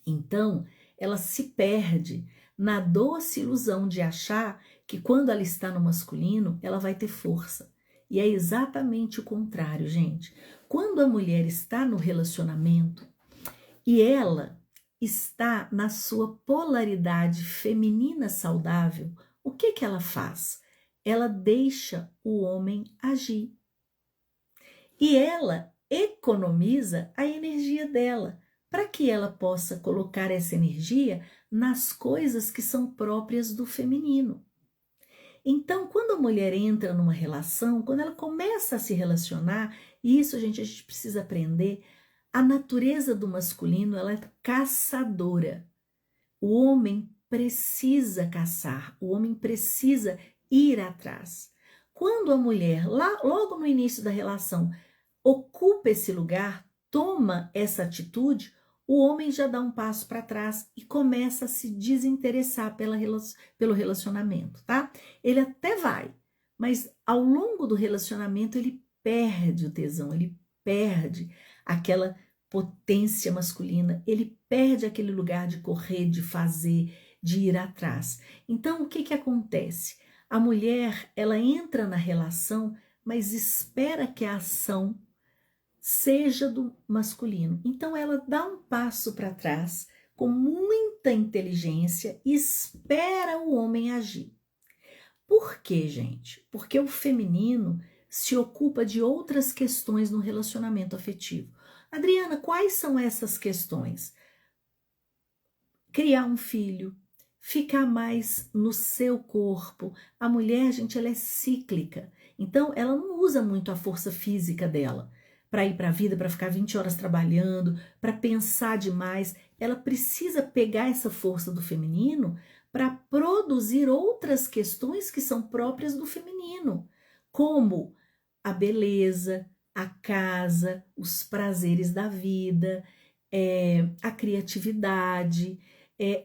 Então, ela se perde na doce ilusão de achar que quando ela está no masculino, ela vai ter força. E é exatamente o contrário, gente. Quando a mulher está no relacionamento e ela está na sua polaridade feminina saudável, o que ela faz? Ela deixa o homem agir. E ela economiza a energia dela, para que ela possa colocar essa energia nas coisas que são próprias do feminino. Então, quando a mulher entra numa relação, quando ela começa a se relacionar, e isso, gente, a gente precisa aprender, a natureza do masculino, ela é caçadora. O homem precisa caçar, o homem precisa ir atrás. Quando a mulher, logo no início da relação, ocupa esse lugar, toma essa atitude, o homem já dá um passo para trás e começa a se desinteressar pelo relacionamento, tá? Ele até vai, mas ao longo do relacionamento ele perde o tesão, ele perde aquela potência masculina, ele perde aquele lugar de correr, de fazer, de ir atrás. Então, o que acontece? A mulher, ela entra na relação, mas espera que a ação seja do masculino. Então ela dá um passo para trás com muita inteligência e espera o homem agir. Por quê, gente? Porque o feminino se ocupa de outras questões no relacionamento afetivo. Adriana, quais são essas questões? Criar um filho, ficar mais no seu corpo. A mulher, gente, ela é cíclica. Então ela não usa muito a força física dela para ir para a vida, para ficar 20 horas trabalhando, para pensar demais. Ela precisa pegar essa força do feminino para produzir outras questões que são próprias do feminino, como a beleza, a casa, os prazeres da vida, a criatividade.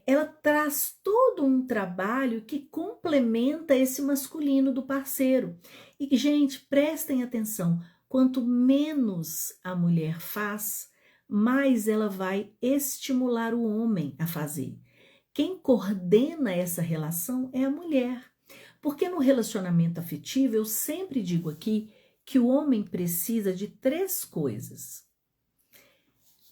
Ela traz todo um trabalho que complementa esse masculino do parceiro. E, gente, prestem atenção, quanto menos a mulher faz, mais ela vai estimular o homem a fazer. Quem coordena essa relação é a mulher. Porque no relacionamento afetivo, eu sempre digo aqui que o homem precisa de 3 coisas.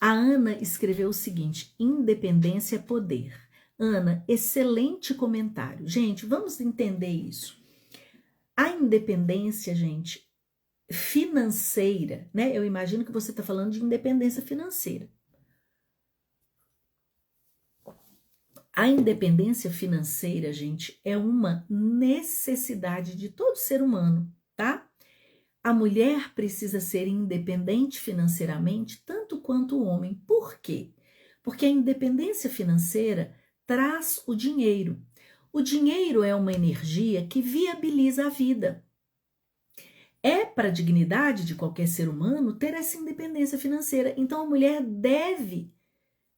A Ana escreveu o seguinte: independência é poder. Ana, excelente comentário. Gente, vamos entender isso. A independência, gente, financeira, né? Eu imagino que você está falando de independência financeira. A independência financeira, gente, é uma necessidade de todo ser humano, tá? A mulher precisa ser independente financeiramente tanto quanto o homem. Por quê? Porque a independência financeira traz o dinheiro. O dinheiro é uma energia que viabiliza a vida. É para a dignidade de qualquer ser humano ter essa independência financeira. Então a mulher deve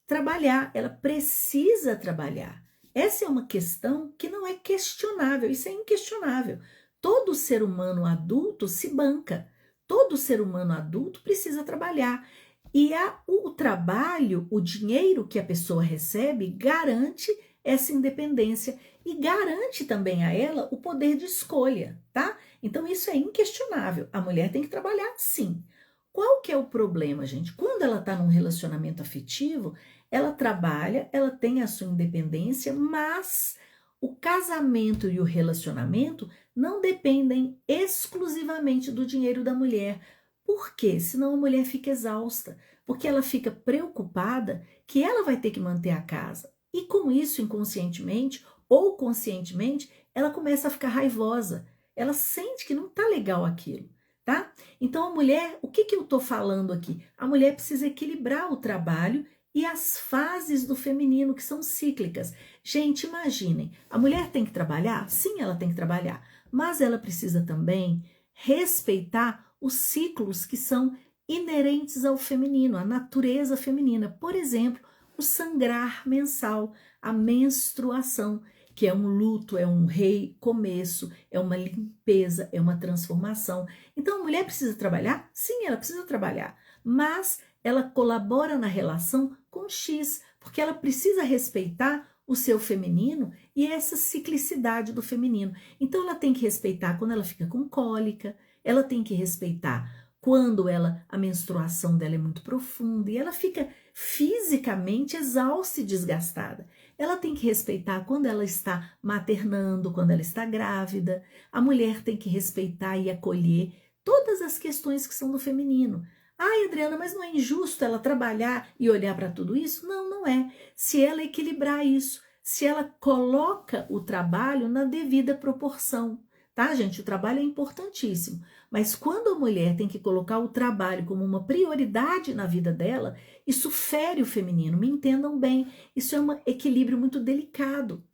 trabalhar, ela precisa trabalhar. Essa é uma questão que não é questionável, isso é inquestionável. Todo ser humano adulto se banca, todo ser humano adulto precisa trabalhar. E o trabalho, o dinheiro que a pessoa recebe, garante essa independência e garante também a ela o poder de escolha, tá? Então isso é inquestionável. A mulher tem que trabalhar, sim. Qual que é o problema, gente? Quando ela está num relacionamento afetivo, ela trabalha, ela tem a sua independência, mas o casamento e o relacionamento não dependem exclusivamente do dinheiro da mulher. Por quê? Senão a mulher fica exausta, porque ela fica preocupada que ela vai ter que manter a casa. E com isso, inconscientemente ou conscientemente, ela começa a ficar raivosa. Ela sente que não tá legal aquilo, tá? Então a mulher, o que eu tô falando aqui? A mulher precisa equilibrar o trabalho e as fases do feminino, que são cíclicas. Gente, imaginem, a mulher tem que trabalhar? Sim, ela tem que trabalhar. mas ela precisa também respeitar os ciclos que são inerentes ao feminino, à natureza feminina. Por exemplo, o sangrar mensal, a menstruação, que é um luto, é um recomeço, é uma limpeza, é uma transformação. Então, a mulher precisa trabalhar? Sim, ela precisa trabalhar, mas ela colabora na relação com X, porque ela precisa respeitar o seu feminino e essa ciclicidade do feminino. Então, ela tem que respeitar quando ela fica com cólica, ela tem que respeitar quando a menstruação dela é muito profunda e ela fica fisicamente exausta e desgastada. Ela tem que respeitar quando ela está maternando, quando ela está grávida. A mulher tem que respeitar e acolher todas as questões que são do feminino. Ai, Adriana, mas não é injusto ela trabalhar e olhar para tudo isso? Não, não é. Se ela equilibrar isso, se ela coloca o trabalho na devida proporção. Tá, gente? O trabalho é importantíssimo, mas quando a mulher tem que colocar o trabalho como uma prioridade na vida dela, isso fere o feminino, me entendam bem, isso é um equilíbrio muito delicado,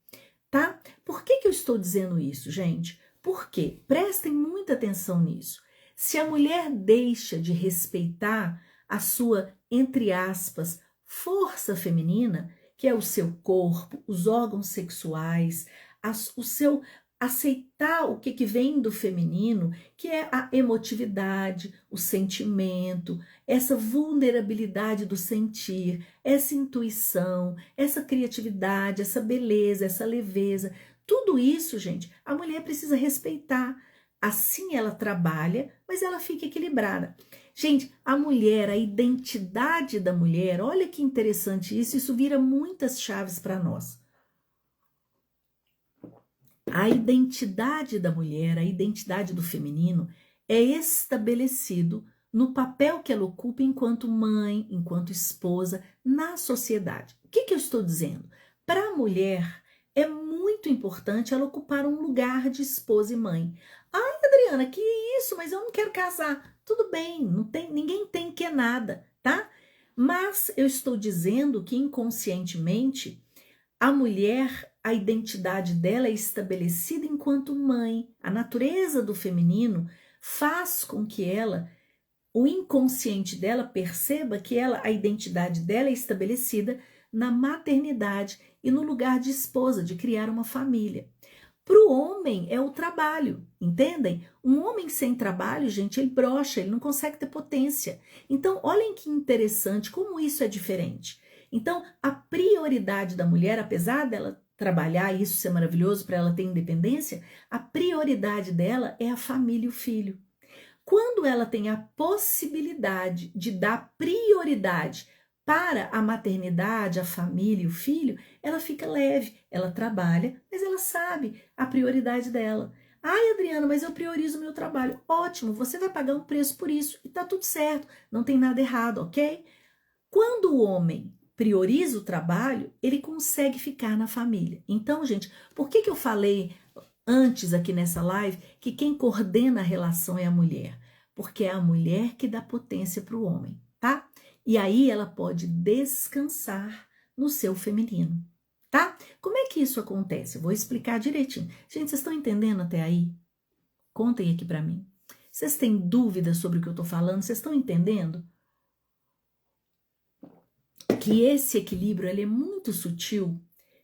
tá? Por que eu estou dizendo isso, gente? Porque prestem muita atenção nisso. Se a mulher deixa de respeitar a sua, entre aspas, força feminina, que é o seu corpo, os órgãos sexuais, o seu aceitar o que vem do feminino, que é a emotividade, o sentimento, essa vulnerabilidade do sentir, essa intuição, essa criatividade, essa beleza, essa leveza, tudo isso, gente, a mulher precisa respeitar. Assim ela trabalha, mas ela fica equilibrada. Gente, a mulher, a identidade da mulher, olha que interessante isso vira muitas chaves para nós. A identidade da mulher, a identidade do feminino é estabelecido no papel que ela ocupa enquanto mãe, enquanto esposa, na sociedade. O que eu estou dizendo? Para a mulher, é muito importante ela ocupar um lugar de esposa e mãe. Ai, Adriana, que isso? Mas eu não quero casar. Tudo bem, ninguém tem que nada, tá? Mas eu estou dizendo que inconscientemente a mulher, a identidade dela é estabelecida enquanto mãe. A natureza do feminino faz com que o inconsciente dela perceba que a identidade dela é estabelecida na maternidade e no lugar de esposa, de criar uma família. Para o homem é o trabalho, entendem? Um homem sem trabalho, gente, ele brocha, ele não consegue ter potência. Então, olhem que interessante como isso é diferente. Então, a prioridade da mulher, apesar dela trabalhar, isso ser maravilhoso para ela ter independência, a prioridade dela é a família e o filho. Quando ela tem a possibilidade de dar prioridade para a maternidade, a família e o filho, ela fica leve, ela trabalha, mas ela sabe a prioridade dela. Ai, Adriana, mas eu priorizo o meu trabalho. Ótimo, você vai pagar um preço por isso e tá tudo certo, não tem nada errado, ok? Quando o homem prioriza o trabalho, ele consegue ficar na família. Então, gente, por que eu falei antes aqui nessa live que quem coordena a relação é a mulher? Porque é a mulher que dá potência para o homem, tá? E aí ela pode descansar no seu feminino, tá? Como é que isso acontece? Eu vou explicar direitinho. Gente, vocês estão entendendo até aí? Contem aqui para mim. Vocês têm dúvidas sobre o que eu tô falando? Vocês estão entendendo? Que esse equilíbrio ele é muito sutil,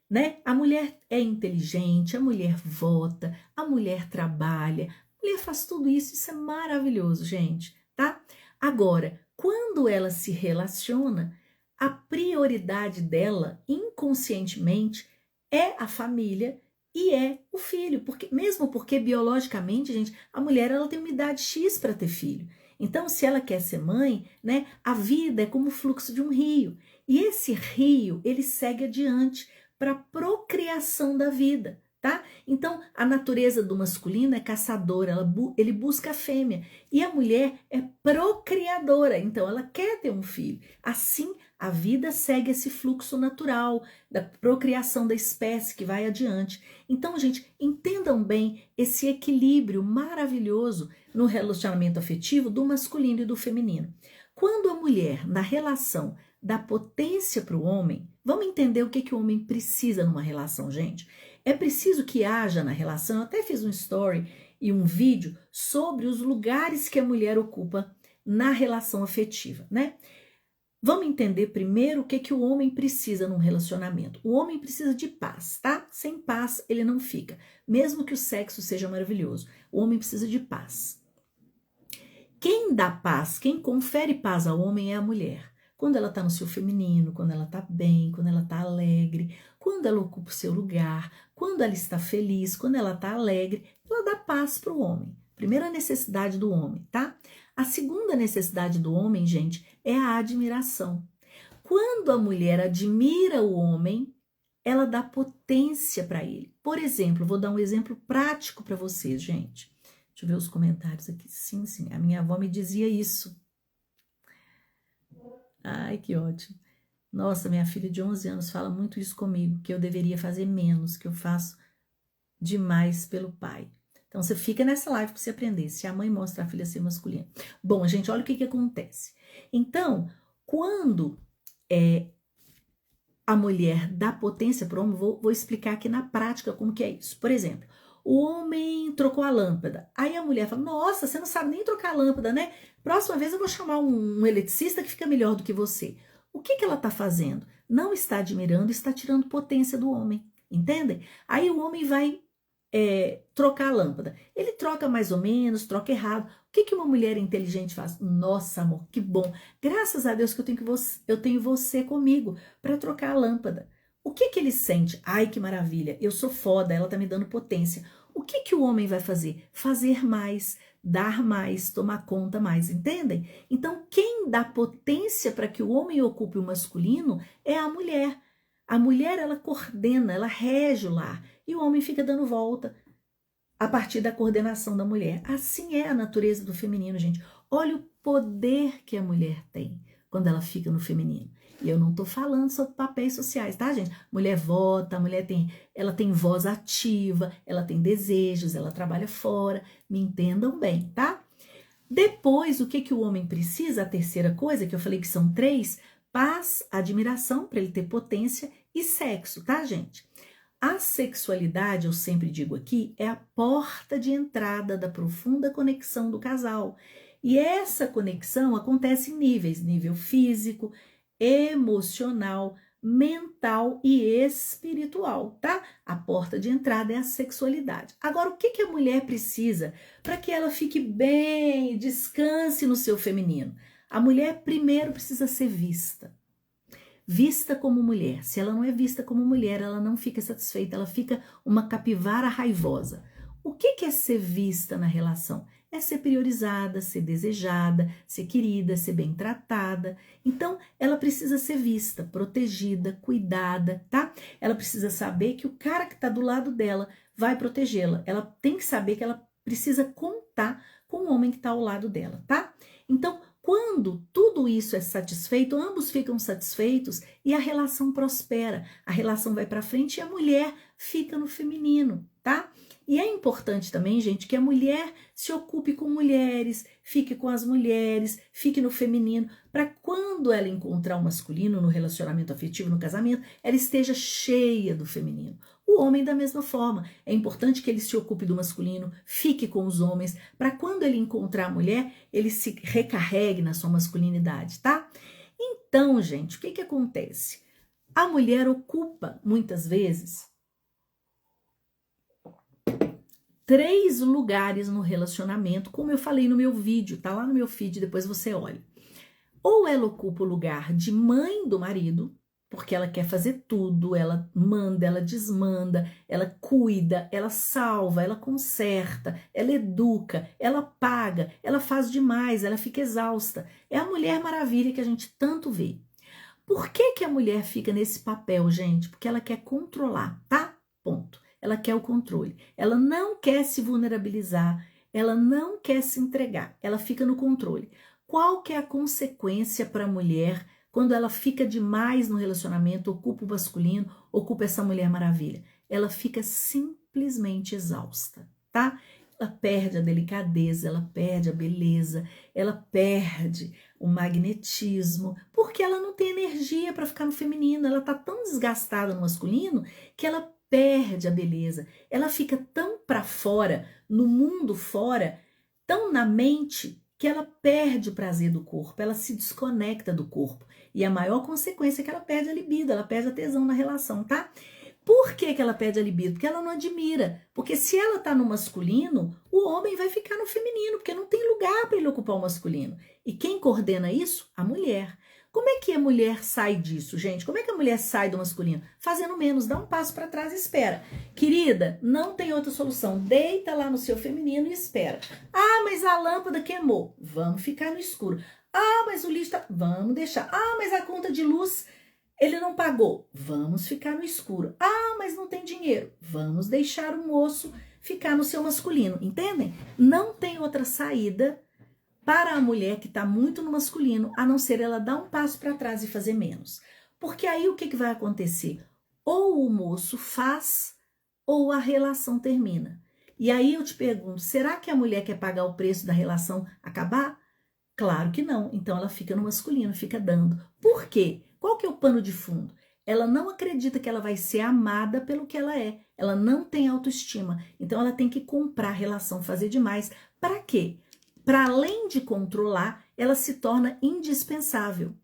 né? A mulher é inteligente, a mulher vota, a mulher trabalha, a mulher faz tudo isso, isso é maravilhoso, gente, tá? Agora, quando ela se relaciona, a prioridade dela, inconscientemente, é a família e é o filho, mesmo porque biologicamente, gente, a mulher ela tem uma idade X para ter filho. Então, se ela quer ser mãe, né, a vida é como o fluxo de um rio. E esse rio, ele segue adiante para a procriação da vida, tá? Então, a natureza do masculino é caçadora, ele busca a fêmea. E a mulher é procriadora, então ela quer ter um filho. Assim, a vida segue esse fluxo natural da procriação da espécie que vai adiante. Então, gente, entendam bem esse equilíbrio maravilhoso no relacionamento afetivo do masculino e do feminino. Quando a mulher, na relação, dá potência para o homem, vamos entender o que o homem precisa numa relação, gente. É preciso que haja na relação, eu até fiz um story e um vídeo sobre os lugares que a mulher ocupa na relação afetiva, né? Vamos entender primeiro o que o homem precisa num relacionamento. O homem precisa de paz, tá? Sem paz ele não fica, mesmo que o sexo seja maravilhoso. O homem precisa de paz. Quem dá paz, quem confere paz ao homem é a mulher. Quando ela está no seu feminino, quando ela está bem, quando ela está alegre, quando ela ocupa o seu lugar, quando ela está feliz, quando ela está alegre, ela dá paz para o homem. Primeira necessidade do homem, tá? A segunda necessidade do homem, gente, é a admiração. Quando a mulher admira o homem, ela dá potência para ele. Por exemplo, vou dar um exemplo prático para vocês, gente. Deixa eu ver os comentários aqui. Sim, a minha avó me dizia isso. Ai, que ótimo. Nossa, minha filha de 11 anos fala muito isso comigo, que eu deveria fazer menos, que eu faço demais pelo pai. Então, você fica nessa live para você aprender. Se a mãe mostra a filha ser masculina. Bom, gente, olha o que acontece. Então, quando a mulher dá potência para o homem, vou explicar aqui na prática como que é isso. Por exemplo, o homem trocou a lâmpada. Aí a mulher fala, nossa, você não sabe nem trocar a lâmpada, né? Próxima vez eu vou chamar um eletricista que fica melhor do que você. O que ela está fazendo? Não está admirando, está tirando potência do homem. Entendem? Aí o homem vai trocar a lâmpada. Ele troca mais ou menos, troca errado. O que uma mulher inteligente faz? Nossa, amor, que bom. Graças a Deus que eu tenho você comigo para trocar a lâmpada. O que ele sente? Ai, que maravilha, eu sou foda, ela tá me dando potência. O que o homem vai fazer? Fazer mais, dar mais, tomar conta mais, entendem? Então, quem dá potência para que o homem ocupe o masculino é a mulher. A mulher, ela coordena, ela rege o lar. E o homem fica dando volta a partir da coordenação da mulher. Assim é a natureza do feminino, gente. Olha o poder que a mulher tem quando ela fica no feminino. E eu não tô falando sobre papéis sociais, tá, gente? Mulher vota, a mulher ela tem voz ativa, ela tem desejos, ela trabalha fora. Me entendam bem, tá? Depois, o que o homem precisa? A terceira coisa, que eu falei que são 3, paz, admiração, para ele ter potência, e sexo, tá, gente? A sexualidade, eu sempre digo aqui, é a porta de entrada da profunda conexão do casal. E essa conexão acontece em níveis, nível físico, emocional, mental e espiritual, tá? A porta de entrada é a sexualidade. Agora, o que a mulher precisa para que ela fique bem, descanse no seu feminino? A mulher primeiro precisa ser vista. Vista como mulher. Se ela não é vista como mulher, ela não fica satisfeita, ela fica uma capivara raivosa. O que é ser vista na relação? É ser priorizada, ser desejada, ser querida, ser bem tratada. Então, ela precisa ser vista, protegida, cuidada, tá? Ela precisa saber que o cara que está do lado dela vai protegê-la. Ela tem que saber que ela precisa contar com o homem que está ao lado dela, tá? Então, quando tudo isso é satisfeito, ambos ficam satisfeitos e a relação prospera, a relação vai para frente e a mulher fica no feminino, tá? E é importante também, gente, que a mulher se ocupe com mulheres, fique com as mulheres, fique no feminino, para quando ela encontrar o masculino no relacionamento afetivo, no casamento, ela esteja cheia do feminino. O homem da mesma forma. É importante que ele se ocupe do masculino, fique com os homens, para quando ele encontrar a mulher, ele se recarregue na sua masculinidade, tá? Então, gente, o que acontece? A mulher ocupa, muitas vezes, 3 lugares no relacionamento, como eu falei no meu vídeo, tá lá no meu feed, depois você olha. Ou ela ocupa o lugar de mãe do marido, porque ela quer fazer tudo, ela manda, ela desmanda, ela cuida, ela salva, ela conserta, ela educa, ela paga, ela faz demais, ela fica exausta. É a Mulher Maravilha que a gente tanto vê. Por que a mulher fica nesse papel, gente? Porque ela quer controlar, tá? Ponto. Ela quer o controle. Ela não quer se vulnerabilizar, ela não quer se entregar, ela fica no controle. Qual que é a consequência para a mulher quando ela fica demais no relacionamento, ocupa o masculino, ocupa essa Mulher Maravilha? Ela fica simplesmente exausta, tá? Ela perde a delicadeza, ela perde a beleza, ela perde o magnetismo, porque ela não tem energia para ficar no feminino, ela tá tão desgastada no masculino que ela perde a beleza, ela fica tão para fora, no mundo fora, tão na mente, que ela perde o prazer do corpo, ela se desconecta do corpo. E a maior consequência é que ela perde a libido, ela perde a tesão na relação, tá? Por que que ela perde a libido? Porque ela não admira. Porque se ela tá no masculino, o homem vai ficar no feminino, porque não tem lugar para ele ocupar o masculino. E quem coordena isso? A mulher. Como é que a mulher sai disso, gente? Como é que a mulher sai do masculino? Fazendo menos, dá um passo para trás e espera. Querida, não tem outra solução. Deita lá no seu feminino e espera. Ah, mas a lâmpada queimou. Vamos ficar no escuro. Ah, mas o lixo tá... Vamos deixar. Ah, mas a conta de luz ele não pagou. Vamos ficar no escuro. Ah, mas não tem dinheiro. Vamos deixar o moço ficar no seu masculino. Entendem? Não tem outra saída para a mulher que está muito no masculino, a não ser ela dar um passo para trás e fazer menos. Porque aí o que vai acontecer? Ou o moço faz, ou a relação termina. E aí eu te pergunto, será que a mulher quer pagar o preço da relação acabar? Claro que não. Então ela fica no masculino, fica dando. Por quê? Qual que é o pano de fundo? Ela não acredita que ela vai ser amada pelo que ela é. Ela não tem autoestima. Então ela tem que comprar a relação, fazer demais. Para quê? Para além de controlar, ela se torna indispensável.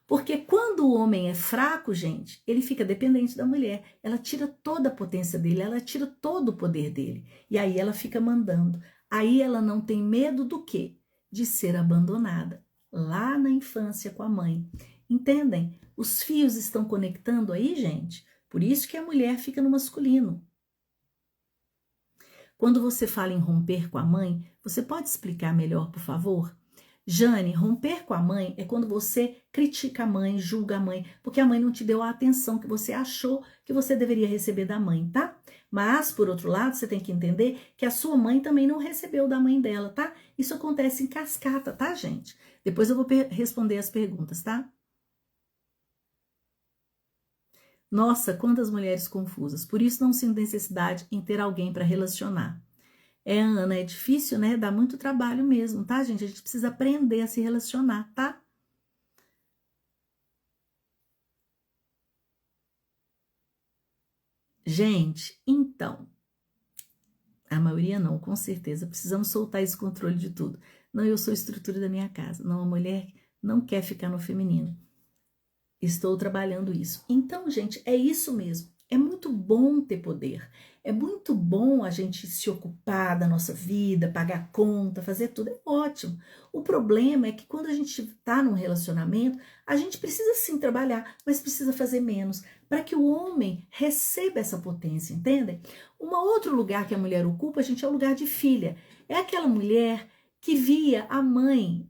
Porque quando o homem é fraco, gente, ele fica dependente da mulher. Ela tira toda a potência dele, ela tira todo o poder dele. E aí ela fica mandando. Aí ela não tem medo do quê? De ser abandonada. Lá na infância com a mãe. Entendem? Os fios estão conectando aí, gente? Por isso que a mulher fica no masculino. Quando você fala em romper com a mãe, você pode explicar melhor, por favor? Jane, romper com a mãe é quando você critica a mãe, julga a mãe, porque a mãe não te deu a atenção que você achou que você deveria receber da mãe, tá? Mas, por outro lado, você tem que entender que a sua mãe também não recebeu da mãe dela, tá? Isso acontece em cascata, tá, gente? Depois eu vou responder as perguntas, tá? Nossa, quantas mulheres confusas. Por isso não sinto necessidade em ter alguém para relacionar. Ana, é difícil, né? Dá muito trabalho mesmo, tá, gente? A gente precisa aprender a se relacionar, tá? Gente, então, a maioria não, com certeza. Precisamos soltar esse controle de tudo. Não, eu sou a estrutura da minha casa. Não, a mulher não quer ficar no feminino. Estou trabalhando isso. Então, gente, é isso mesmo. É muito bom ter poder. É muito bom a gente se ocupar da nossa vida, pagar conta, fazer tudo. É ótimo. O problema é que quando a gente está num relacionamento, a gente precisa sim trabalhar, mas precisa fazer menos, para que o homem receba essa potência, entendem? Um outro lugar que a mulher ocupa, gente, é o lugar de filha. É aquela mulher que via a mãe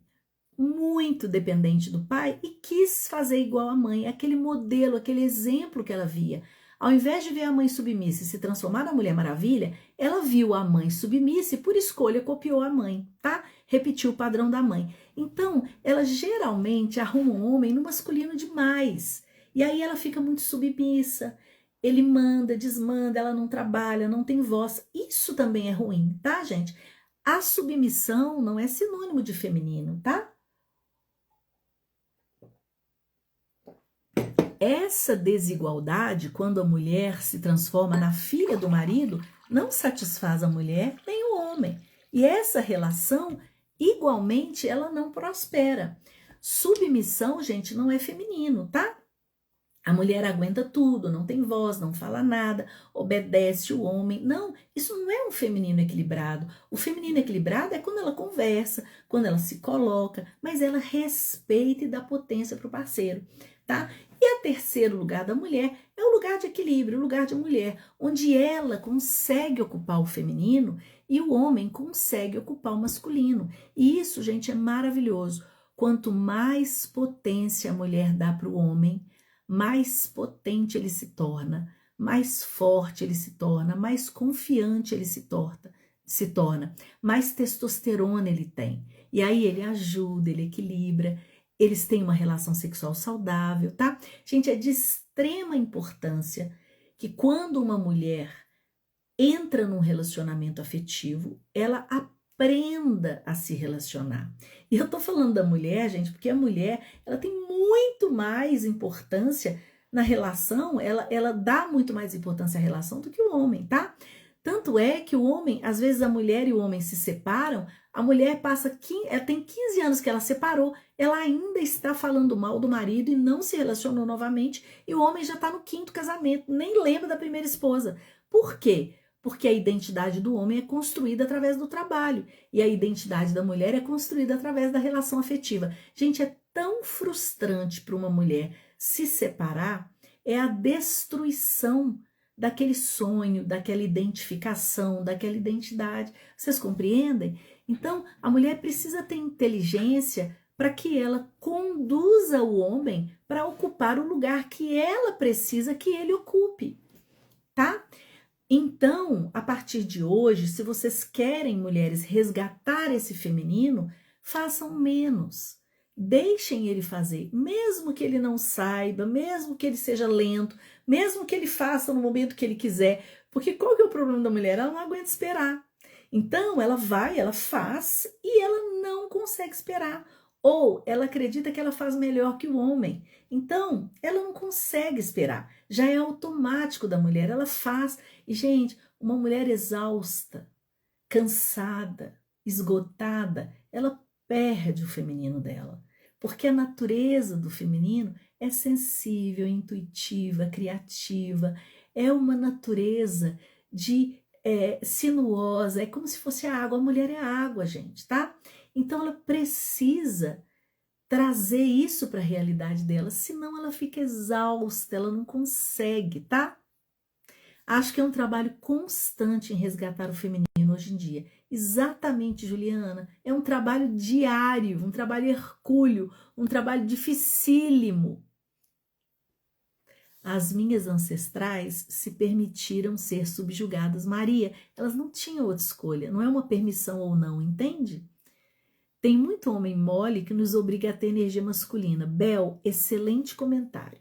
muito dependente do pai e quis fazer igual à mãe, aquele modelo, aquele exemplo que ela via. Ao invés de ver a mãe submissa e se transformar na Mulher Maravilha, ela viu a mãe submissa e por escolha copiou a mãe, tá? Repetiu o padrão da mãe. Então, ela geralmente arruma um homem no masculino demais. E aí ela fica muito submissa. Ele manda, desmanda, ela não trabalha, não tem voz. Isso também é ruim, tá, gente? A submissão não é sinônimo de feminino, tá? Essa desigualdade, quando a mulher se transforma na filha do marido, não satisfaz a mulher nem o homem. E essa relação, igualmente, ela não prospera. Submissão, gente, não é feminino, tá? A mulher aguenta tudo, não tem voz, não fala nada, obedece o homem. Não, isso não é um feminino equilibrado. O feminino equilibrado é quando ela conversa, quando ela se coloca, mas ela respeita e dá potência para o parceiro, tá? E o terceiro lugar da mulher é o lugar de equilíbrio, o lugar de mulher, onde ela consegue ocupar o feminino e o homem consegue ocupar o masculino. E isso, gente, é maravilhoso. Quanto mais potência a mulher dá para o homem, mais potente ele se torna, mais forte ele se torna, mais confiante ele se torna, mais testosterona ele tem. E aí ele ajuda, ele equilibra, eles têm uma relação sexual saudável, tá? Gente, é de extrema importância que quando uma mulher entra num relacionamento afetivo, ela aprenda a se relacionar. E eu tô falando da mulher, gente, porque a mulher, ela tem muito mais importância na relação, ela dá muito mais importância à relação do que o homem, tá? Tanto é que o homem, às vezes a mulher e o homem se separam, a mulher ela tem 15 anos que ela separou, ela ainda está falando mal do marido e não se relacionou novamente, e o homem já está no 5º casamento, nem lembra da primeira esposa. Por quê? Porque a identidade do homem é construída através do trabalho, e a identidade da mulher é construída através da relação afetiva. Gente, é tão frustrante para uma mulher se separar, é a destruição daquele sonho, daquela identificação, daquela identidade. Vocês compreendem? Então, a mulher precisa ter inteligência para que ela conduza o homem para ocupar o lugar que ela precisa que ele ocupe, tá? Então, a partir de hoje, se vocês querem, mulheres, resgatar esse feminino, façam menos. Deixem ele fazer, mesmo que ele não saiba, mesmo que ele seja lento, mesmo que ele faça no momento que ele quiser. Porque qual que é o problema da mulher? Ela não aguenta esperar. Então, ela vai, ela faz e ela não consegue esperar. Ou ela acredita que ela faz melhor que o homem. Então, ela não consegue esperar. Já é automático da mulher, ela faz. E, gente, uma mulher exausta, cansada, esgotada, ela perde o feminino dela. Porque a natureza do feminino é sensível, intuitiva, criativa. É uma natureza sinuosa, é como se fosse a água. A mulher é a água, gente, tá? Então ela precisa trazer isso para a realidade dela, senão ela fica exausta, ela não consegue, tá? Acho que é um trabalho constante em resgatar o feminino hoje em dia. Exatamente, Juliana. É um trabalho diário, um trabalho hercúleo, um trabalho dificílimo. As minhas ancestrais se permitiram ser subjugadas. Maria, elas não tinham outra escolha, não é uma permissão ou não, entende? Tem muito homem mole que nos obriga a ter energia masculina. Bel, excelente comentário.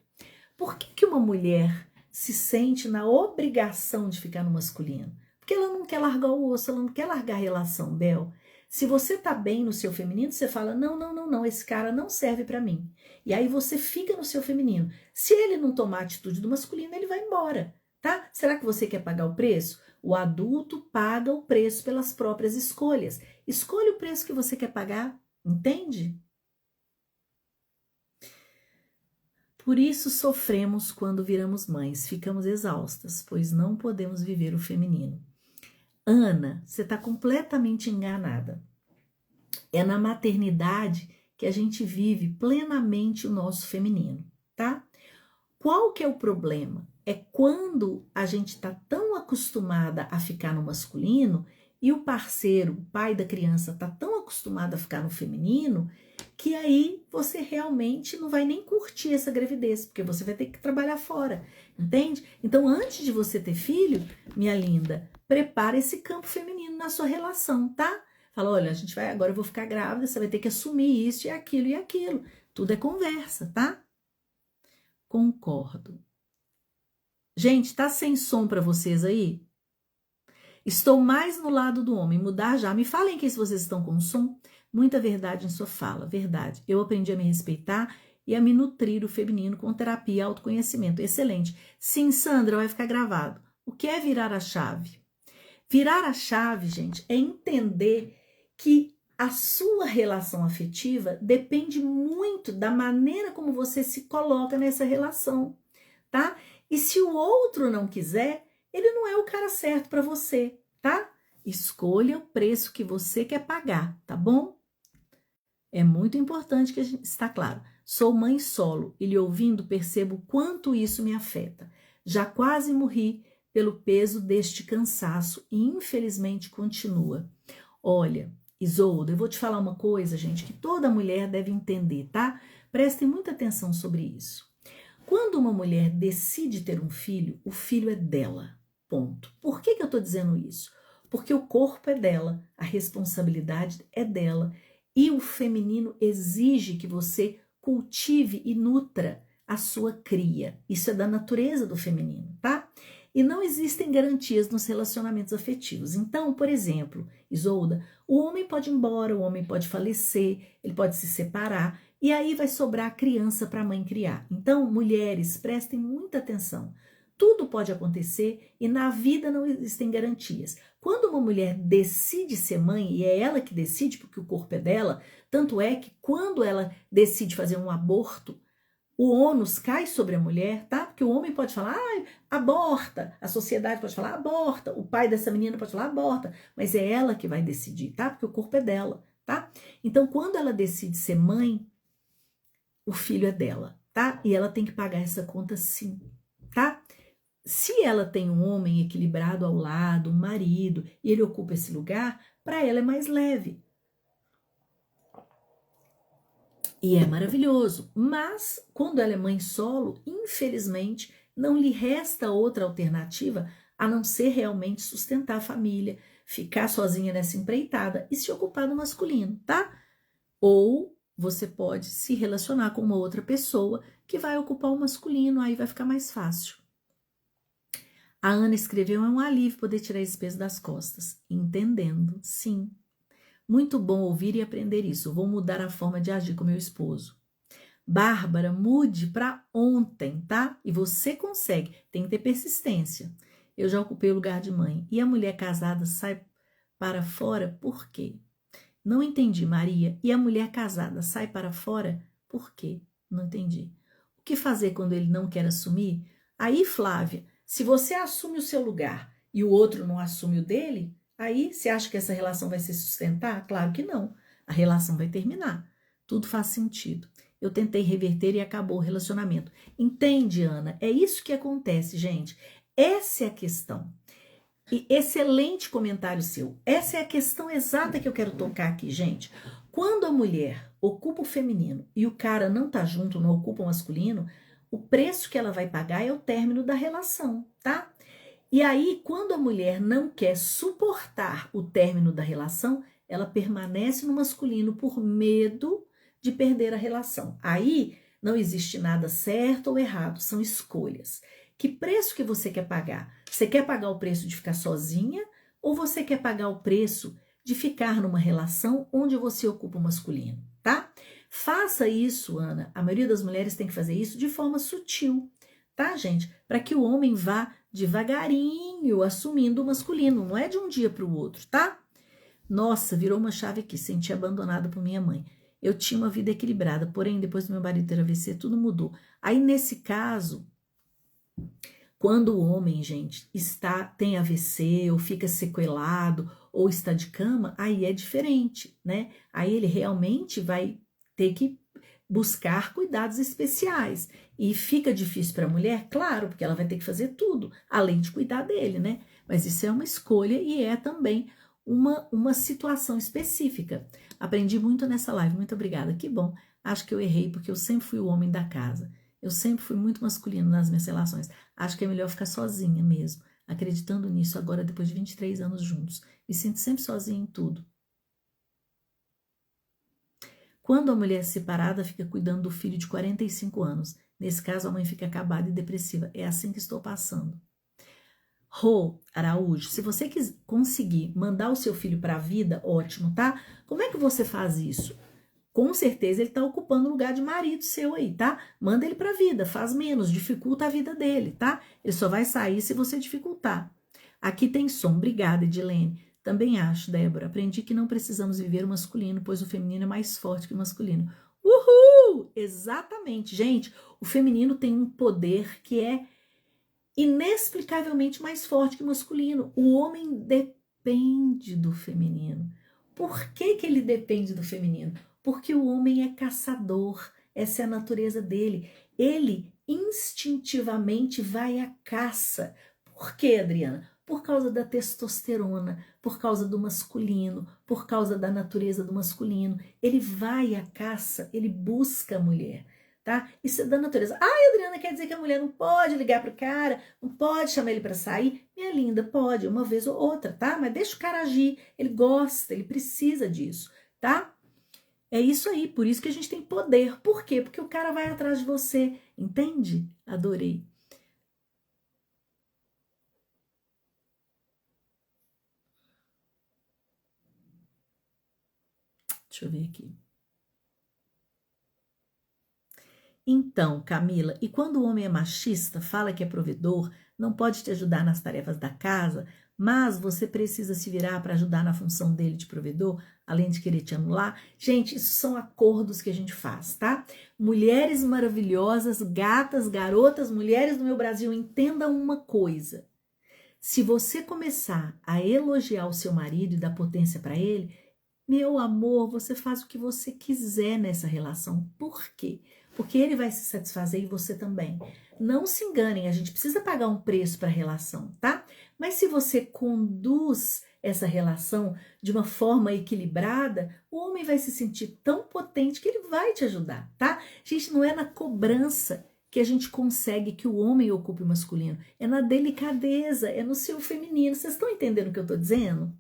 Por que uma mulher se sente na obrigação de ficar no masculino? Porque ela não quer largar o osso, ela não quer largar a relação, Bel. Se você tá bem no seu feminino, você fala, não, esse cara não serve para mim. E aí você fica no seu feminino. Se ele não tomar a atitude do masculino, ele vai embora, tá? Será que você quer pagar o preço? O adulto paga o preço pelas próprias escolhas. Escolha o preço que você quer pagar, entende? Por isso sofremos quando viramos mães, ficamos exaustas, pois não podemos viver o feminino. Ana, você está completamente enganada. É na maternidade que a gente vive plenamente o nosso feminino, tá? Qual que é o problema? É quando a gente está tão acostumada a ficar no masculino e o parceiro, o pai da criança, está tão acostumado a ficar no feminino que aí você realmente não vai nem curtir essa gravidez, porque você vai ter que trabalhar fora, entende? Então, antes de você ter filho, minha linda, prepara esse campo feminino na sua relação, tá? Fala, olha, agora eu vou ficar grávida, você vai ter que assumir isso e aquilo e aquilo. Tudo é conversa, tá? Concordo. Gente, tá sem som para vocês aí? Estou mais no lado do homem, mudar já. Me falem aqui se vocês estão com som. Muita verdade em sua fala, verdade. Eu aprendi a me respeitar e a me nutrir o feminino com terapia e autoconhecimento. Excelente. Sim, Sandra, vai ficar gravado. O que é virar a chave? Virar a chave, gente, é entender que a sua relação afetiva depende muito da maneira como você se coloca nessa relação, tá? E se o outro não quiser, ele não é o cara certo para você, tá? Escolha o preço que você quer pagar, tá bom? É muito importante que a gente está claro. Sou mãe solo e lhe ouvindo percebo quanto isso me afeta. Já quase morri pelo peso deste cansaço e infelizmente continua. Olha, Isolda, eu vou te falar uma coisa, gente, que toda mulher deve entender, tá? Prestem muita atenção sobre isso. Quando uma mulher decide ter um filho, o filho é dela, ponto. Por que eu tô dizendo isso? Porque o corpo é dela, a responsabilidade é dela e o feminino exige que você cultive e nutra a sua cria. Isso é da natureza do feminino, tá? E não existem garantias nos relacionamentos afetivos. Então, por exemplo, Isolda, o homem pode ir embora, o homem pode falecer, ele pode se separar E aí vai sobrar a criança para a mãe criar. Então, mulheres, prestem muita atenção. Tudo pode acontecer e na vida não existem garantias. Quando uma mulher decide ser mãe, e é ela que decide, porque o corpo é dela, tanto é que quando ela decide fazer um aborto, o ônus cai sobre a mulher, tá? Porque o homem pode falar, aborta, a sociedade pode falar, aborta, o pai dessa menina pode falar, aborta, mas é ela que vai decidir, tá? Porque o corpo é dela, tá? Então, quando ela decide ser mãe, o filho é dela, tá? E ela tem que pagar essa conta sim, tá? Se ela tem um homem equilibrado ao lado, um marido, e ele ocupa esse lugar, para ela é mais leve. E é maravilhoso. Mas, quando ela é mãe solo, infelizmente, não lhe resta outra alternativa a não ser realmente sustentar a família, ficar sozinha nessa empreitada e se ocupar do masculino, tá? Ou você pode se relacionar com uma outra pessoa que vai ocupar o masculino, aí vai ficar mais fácil. A Ana escreveu, é um alívio poder tirar esse peso das costas. Entendendo, sim. Muito bom ouvir e aprender isso. Vou mudar a forma de agir com meu esposo. Bárbara, mude para ontem, tá? E você consegue, tem que ter persistência. Eu já ocupei o lugar de mãe. E a mulher casada sai para fora por quê? Não entendi, Maria. E a mulher casada sai para fora por quê? Não entendi. O que fazer quando ele não quer assumir? Aí, Flávia, se você assume o seu lugar e o outro não assume o dele, aí você acha que essa relação vai se sustentar? Claro que não. A relação vai terminar. Tudo faz sentido. Eu tentei reverter e acabou o relacionamento. Entende, Ana? É isso que acontece, gente. Essa é a questão. E excelente comentário seu. Essa é a questão exata que eu quero tocar aqui, gente. Quando a mulher ocupa o feminino e o cara não tá junto, não ocupa o masculino, o preço que ela vai pagar é o término da relação, tá? E aí, quando a mulher não quer suportar o término da relação, ela permanece no masculino por medo de perder a relação. Aí não existe nada certo ou errado, são escolhas. Que preço que você quer pagar? Você quer pagar o preço de ficar sozinha ou você quer pagar o preço de ficar numa relação onde você ocupa o masculino, tá? Faça isso, Ana. A maioria das mulheres tem que fazer isso de forma sutil, tá, gente? Para que o homem vá devagarinho assumindo o masculino, não é de um dia para o outro, tá? Nossa, virou uma chave aqui, senti abandonada por minha mãe. Eu tinha uma vida equilibrada, porém, depois do meu marido ter AVC, tudo mudou. Aí, nesse caso, quando o homem, gente, tem AVC, ou fica sequelado, ou está de cama, aí é diferente, né? Aí ele realmente vai ter que buscar cuidados especiais. E fica difícil para a mulher? Claro, porque ela vai ter que fazer tudo, além de cuidar dele, né? Mas isso é uma escolha e é também uma situação específica. Aprendi muito nessa live, muito obrigada. Que bom. Acho que eu errei, porque eu sempre fui o homem da casa. Eu sempre fui muito masculino nas minhas relações. Acho que é melhor ficar sozinha mesmo, acreditando nisso agora, depois de 23 anos juntos. Me sinto sempre sozinha em tudo. Quando a mulher é separada, fica cuidando do filho de 45 anos. Nesse caso, a mãe fica acabada e depressiva. É assim que estou passando. Rô Araújo, se você conseguir mandar o seu filho para a vida, ótimo, tá? Como é que você faz isso? Com certeza ele está ocupando o lugar de marido seu aí, tá? Manda ele para a vida, faz menos, dificulta a vida dele, tá? Ele só vai sair se você dificultar. Aqui tem som, obrigada, Edilene. Também acho, Débora, aprendi que não precisamos viver o masculino, pois o feminino é mais forte que o masculino. Uhul! Exatamente, gente, o feminino tem um poder que é inexplicavelmente mais forte que o masculino. O homem depende do feminino. Por que que ele depende do feminino? Porque o homem é caçador, essa é a natureza dele. Ele instintivamente vai à caça. Por quê, Adriana? Por causa da testosterona, por causa do masculino, por causa da natureza do masculino. Ele vai à caça, ele busca a mulher, tá? Isso é da natureza. Ai, Adriana, quer dizer que a mulher não pode ligar pro cara, não pode chamar ele para sair? Minha linda, pode, uma vez ou outra, tá? Mas deixa o cara agir, ele gosta, ele precisa disso, tá? É isso aí, por isso que a gente tem poder. Por quê? Porque o cara vai atrás de você, entende? Adorei. Deixa eu ver aqui. Então, Camila, e quando o homem é machista, fala que é provedor, não pode te ajudar nas tarefas da casa, mas você precisa se virar para ajudar na função dele de provedor, além de querer te anular? Gente, isso são acordos que a gente faz, tá? Mulheres maravilhosas, gatas, garotas, mulheres do meu Brasil, entendam uma coisa. Se você começar a elogiar o seu marido e dar potência para ele, meu amor, você faz o que você quiser nessa relação. Por quê? Porque ele vai se satisfazer e você também. Não se enganem, a gente precisa pagar um preço para a relação, tá? Mas se você conduz essa relação de uma forma equilibrada, o homem vai se sentir tão potente que ele vai te ajudar, tá? Gente, não é na cobrança que a gente consegue que o homem ocupe o masculino. É na delicadeza, é no seu feminino. Vocês estão entendendo o que eu estou dizendo?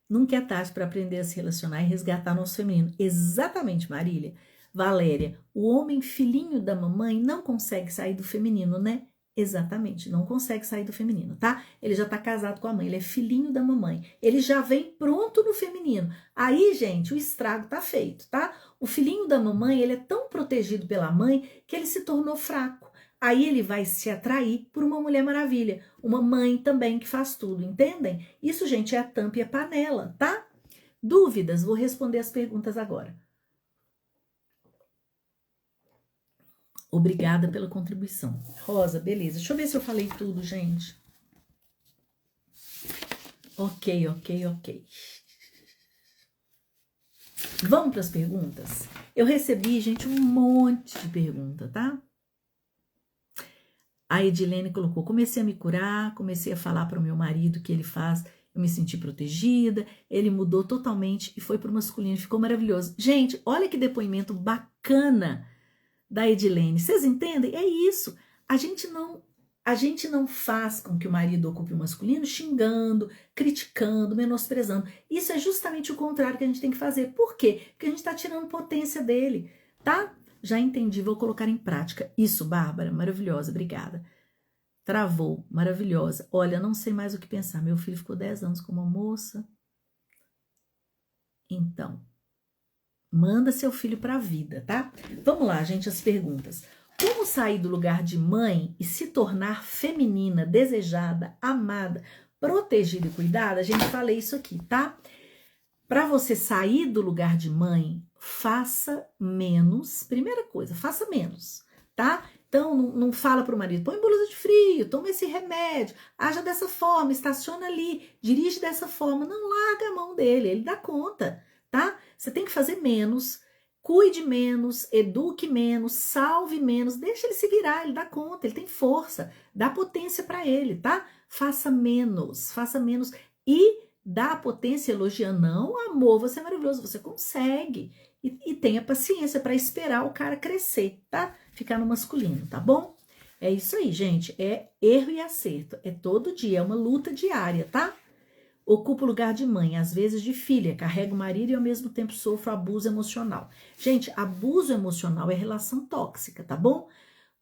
Nunca é tarde para aprender a se relacionar e resgatar nosso feminino. Exatamente, Marília. Valéria, o homem filhinho da mamãe não consegue sair do feminino, né? Exatamente, não consegue sair do feminino, tá? Ele já tá casado com a mãe, ele é filhinho da mamãe. Ele já vem pronto no feminino. Aí, gente, o estrago tá feito, tá? O filhinho da mamãe, ele é tão protegido pela mãe que ele se tornou fraco. Aí ele vai se atrair por uma Mulher Maravilha, uma mãe também que faz tudo, entendem? Isso, gente, é a tampa e a panela, tá? Dúvidas? Vou responder as perguntas agora. Obrigada pela contribuição. Rosa, beleza. Deixa eu ver se eu falei tudo, gente. Ok. Vamos para as perguntas? Eu recebi, gente, um monte de pergunta, tá? A Edilene colocou, comecei a me curar, comecei a falar para o meu marido que ele faz, eu me senti protegida, ele mudou totalmente e foi para o masculino, ficou maravilhoso. Gente, olha que depoimento bacana da Edilene. Vocês entendem? É isso. A gente não faz com que o marido ocupe o masculino xingando, criticando, menosprezando. Isso é justamente o contrário que a gente tem que fazer. Por quê? Porque a gente está tirando potência dele, tá? Já entendi, vou colocar em prática. Isso, Bárbara, maravilhosa, obrigada. Travou, maravilhosa. Olha, não sei mais o que pensar. Meu filho ficou 10 anos com uma moça. Então, manda seu filho para a vida, tá? Vamos lá, gente, as perguntas. Como sair do lugar de mãe e se tornar feminina, desejada, amada, protegida e cuidada? Gente, falei isso aqui, tá? Para você sair do lugar de mãe, faça menos. Primeira coisa, faça menos, tá? Então, não fala para o marido, põe blusa de frio, toma esse remédio, haja dessa forma, estaciona ali, dirige dessa forma. Não larga a mão dele, ele dá conta, tá? Você tem que fazer menos, cuide menos, eduque menos, salve menos, deixa ele se virar, ele dá conta, ele tem força, dá potência para ele, tá? Faça menos e dá potência elogiando. Não, amor, você é maravilhoso, você consegue. E tenha paciência para esperar o cara crescer, tá? Ficar no masculino, tá bom? É isso aí, gente. É erro e acerto. É todo dia, é uma luta diária, tá? Ocupo o lugar de mãe, às vezes de filha, carrego o marido e ao mesmo tempo sofro abuso emocional. Gente, abuso emocional é relação tóxica, tá bom?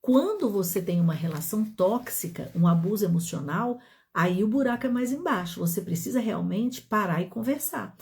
Quando você tem uma relação tóxica, um abuso emocional, aí o buraco é mais embaixo. Você precisa realmente parar e conversar.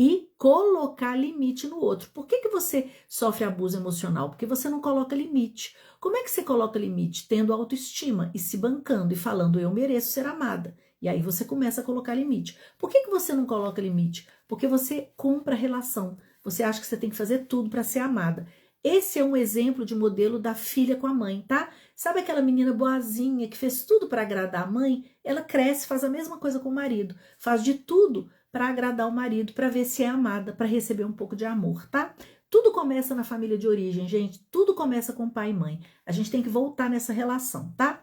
E colocar limite no outro. Por que você sofre abuso emocional? Porque você não coloca limite. Como é que você coloca limite? Tendo autoestima e se bancando e falando, eu mereço ser amada. E aí você começa a colocar limite. Por que você não coloca limite? Porque você compra a relação. Você acha que você tem que fazer tudo para ser amada. Esse é um exemplo de modelo da filha com a mãe, tá? Sabe aquela menina boazinha que fez tudo para agradar a mãe? Ela cresce, faz a mesma coisa com o marido. Faz de tudo para agradar o marido, para ver se é amada, para receber um pouco de amor, tá? Tudo começa na família de origem, gente. Tudo começa com pai e mãe. A gente tem que voltar nessa relação, tá?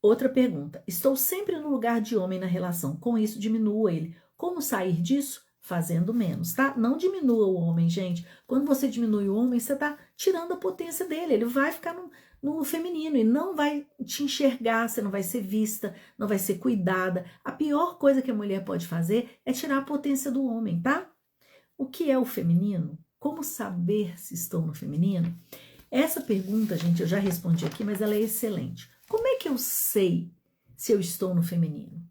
Outra pergunta. Estou sempre no lugar de homem na relação. Com isso, diminuo ele. Como sair disso? Fazendo menos, tá? Não diminua o homem, gente. Quando você diminui o homem, você tá tirando a potência dele. Ele vai ficar no feminino e não vai te enxergar, você não vai ser vista, não vai ser cuidada. A pior coisa que a mulher pode fazer é tirar a potência do homem, tá? O que é o feminino? Como saber se estou no feminino? Essa pergunta, gente, eu já respondi aqui, mas ela é excelente. Como é que eu sei se eu estou no feminino?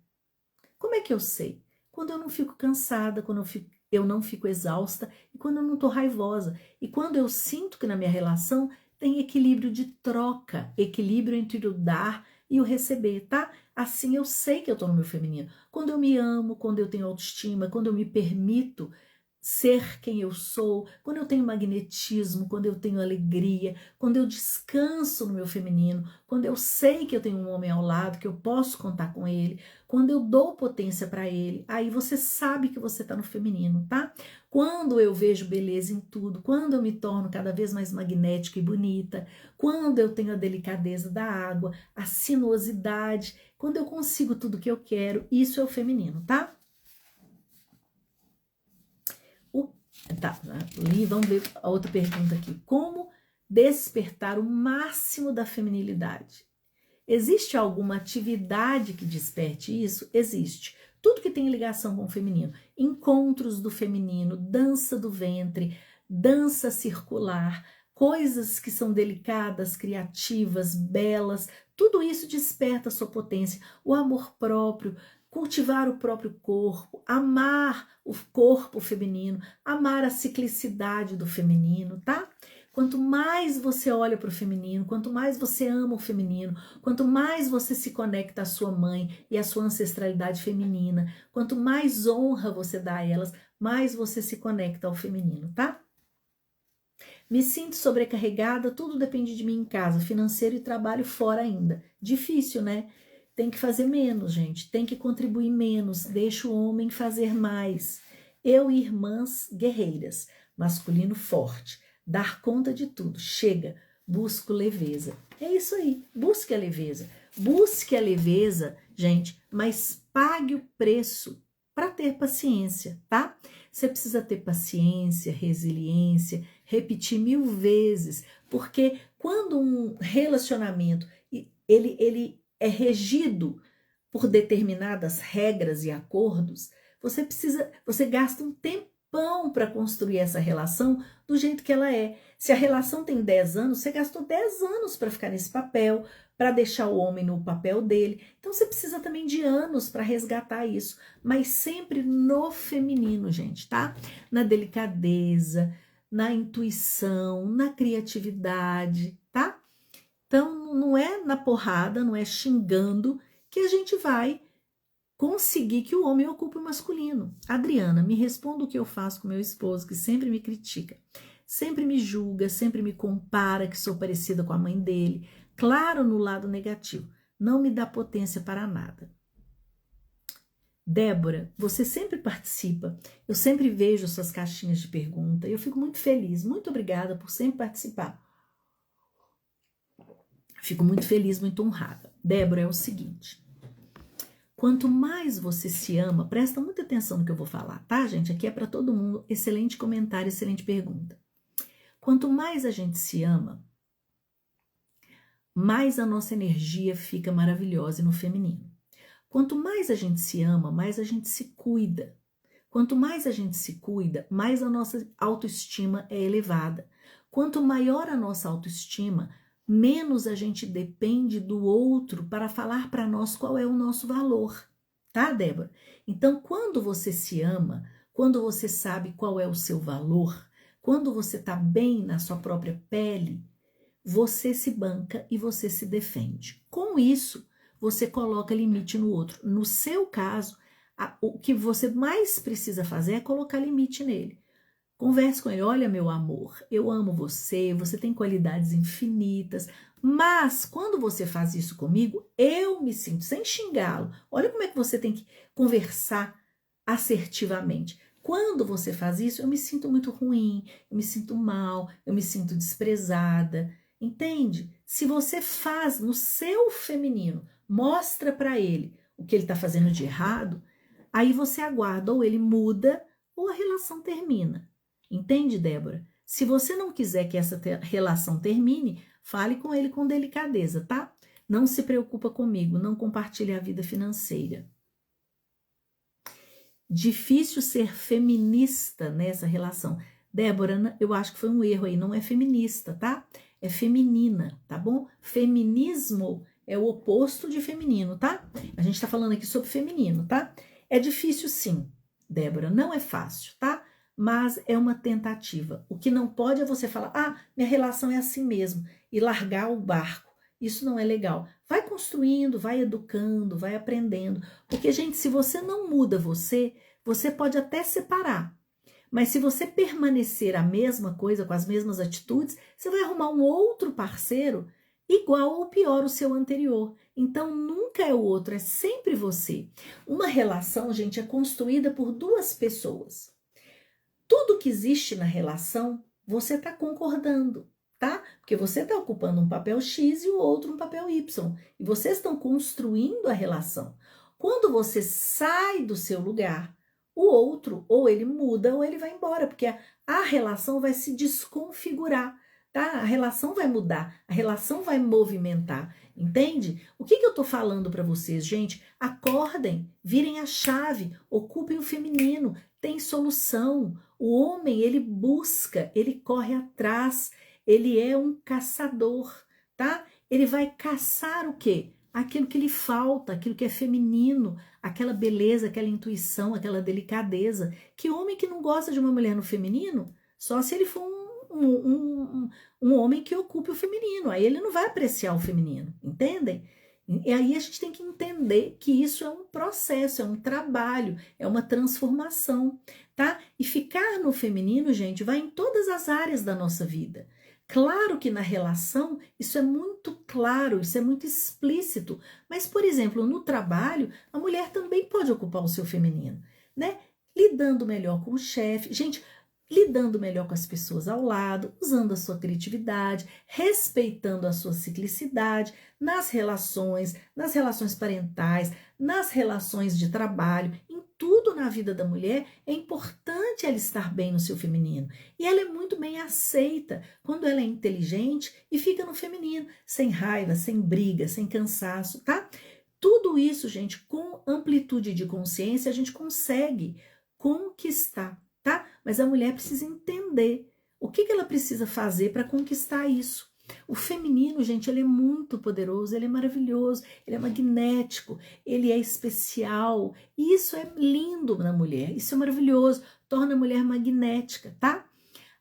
Como é que eu sei? Quando eu não fico cansada, quando eu eu não fico exausta e quando eu não tô raivosa. E quando eu sinto que na minha relação tem equilíbrio de troca, equilíbrio entre o dar e o receber, tá? Assim eu sei que eu tô no meu feminino. Quando eu me amo, quando eu tenho autoestima, quando eu me permito ser quem eu sou, quando eu tenho magnetismo, quando eu tenho alegria, quando eu descanso no meu feminino, quando eu sei que eu tenho um homem ao lado, que eu posso contar com ele, quando eu dou potência para ele, aí você sabe que você tá no feminino, tá? Quando eu vejo beleza em tudo, quando eu me torno cada vez mais magnética e bonita, quando eu tenho a delicadeza da água, a sinuosidade, quando eu consigo tudo que eu quero, isso é o feminino, tá? Tá, vamos ver a outra pergunta aqui. Como despertar o máximo da feminilidade? Existe alguma atividade que desperte isso? Existe. Tudo que tem ligação com o feminino. Encontros do feminino, dança do ventre, dança circular, coisas que são delicadas, criativas, belas. Tudo isso desperta a sua potência. O amor próprio, cultivar o próprio corpo, amar o corpo feminino, amar a ciclicidade do feminino, tá? Quanto mais você olha para o feminino, quanto mais você ama o feminino, quanto mais você se conecta à sua mãe e à sua ancestralidade feminina, quanto mais honra você dá a elas, mais você se conecta ao feminino, tá? Me sinto sobrecarregada, tudo depende de mim em casa, financeiro e trabalho fora ainda. Difícil, né? Tem que fazer menos, gente. Tem que contribuir menos. Deixa o homem fazer mais. Eu e irmãs guerreiras. Masculino forte. Dar conta de tudo. Chega. Busco leveza. É isso aí. Busque a leveza. Busque a leveza, gente, mas pague o preço para ter paciência, tá? Você precisa ter paciência, resiliência, repetir 1000 vezes, porque quando um relacionamento ele é regido por determinadas regras e acordos, você gasta um tempão para construir essa relação do jeito que ela é. Se a relação tem 10 anos, você gastou 10 anos para ficar nesse papel, para deixar o homem no papel dele. Então você precisa também de anos para resgatar isso, mas sempre no feminino, gente, tá? Na delicadeza, na intuição, na criatividade, tá? Então, não é na porrada, não é xingando que a gente vai conseguir que o homem ocupe o masculino. Adriana, me responda o que eu faço com meu esposo, que sempre me critica, sempre me julga, sempre me compara que sou parecida com a mãe dele. Claro, no lado negativo, não me dá potência para nada. Débora, você sempre participa, eu sempre vejo suas caixinhas de pergunta, eu fico muito feliz, muito obrigada por sempre participar. Fico muito feliz, muito honrada. Débora, é o seguinte, quanto mais você se ama, presta muita atenção no que eu vou falar, tá, gente? Aqui é para todo mundo, excelente comentário, excelente pergunta. Quanto mais a gente se ama, mais a nossa energia fica maravilhosa no feminino. Quanto mais a gente se ama, mais a gente se cuida. Quanto mais a gente se cuida, mais a nossa autoestima é elevada. Quanto maior a nossa autoestima, menos a gente depende do outro para falar para nós qual é o nosso valor. Tá, Débora? Então, quando você se ama, quando você sabe qual é o seu valor, quando você está bem na sua própria pele, você se banca e você se defende. Com isso, você coloca limite no outro. No seu caso, o que você mais precisa fazer é colocar limite nele. Converse com ele, olha meu amor, eu amo você, você tem qualidades infinitas, mas quando você faz isso comigo, eu me sinto, sem xingá-lo, olha como é que você tem que conversar assertivamente. Quando você faz isso, eu me sinto muito ruim, eu me sinto mal, eu me sinto desprezada, entende? Se você faz no seu feminino, mostra para ele o que ele está fazendo de errado, aí você aguarda, ou ele muda, ou a relação termina. Entende, Débora? Se você não quiser que essa relação termine, fale com ele com delicadeza, tá? Não se preocupa comigo, não compartilhe a vida financeira. Difícil ser feminista nessa relação. Débora, eu acho que foi um erro aí, não é feminista, tá? É feminina, tá bom? Feminismo é o oposto de feminino, tá? A gente tá falando aqui sobre feminino, tá? É difícil sim, Débora, não é fácil, tá? mas é uma tentativa. O que não pode é você falar, minha relação é assim mesmo, e largar o barco. Isso não é legal. Vai construindo, vai educando, vai aprendendo. Porque, gente, se você não muda você pode até separar. Mas se você permanecer a mesma coisa, com as mesmas atitudes, você vai arrumar um outro parceiro igual ou pior o seu anterior. Então, nunca é o outro, é sempre você. Uma relação, gente, é construída por duas pessoas. Tudo que existe na relação, você está concordando, tá? Porque você está ocupando um papel X e o outro um papel Y. E vocês estão construindo a relação. Quando você sai do seu lugar, o outro, ou ele muda ou ele vai embora, porque a relação vai se desconfigurar, tá? A relação vai mudar, a relação vai movimentar, entende? O que eu tô falando para vocês, gente? Acordem, virem a chave, ocupem o feminino, tem solução. O homem, ele busca, ele corre atrás, ele é um caçador, tá? Ele vai caçar o quê? Aquilo que lhe falta, aquilo que é feminino, aquela beleza, aquela intuição, aquela delicadeza. Que homem que não gosta de uma mulher no feminino, só se ele for um homem que ocupe o feminino. Aí ele não vai apreciar o feminino, entendem? E aí a gente tem que entender que isso é um processo, é um trabalho, é uma transformação, tá? E ficar no feminino, gente, vai em todas as áreas da nossa vida. Claro que na relação isso é muito claro, isso é muito explícito, mas, por exemplo, no trabalho, a mulher também pode ocupar o seu feminino, né? Lidando melhor com o chefe. Gente, lidando melhor com as pessoas ao lado, usando a sua criatividade, respeitando a sua ciclicidade nas relações parentais, nas relações de trabalho, em tudo na vida da mulher é importante ela estar bem no seu feminino. E ela é muito bem aceita quando ela é inteligente e fica no feminino, sem raiva, sem briga, sem cansaço, tá? Tudo isso, gente, com amplitude de consciência a gente consegue conquistar, tá? Mas a mulher precisa entender o que ela precisa fazer para conquistar isso. O feminino, gente, ele é muito poderoso, ele é maravilhoso, ele é magnético, ele é especial. E isso é lindo na mulher, isso é maravilhoso, torna a mulher magnética, tá?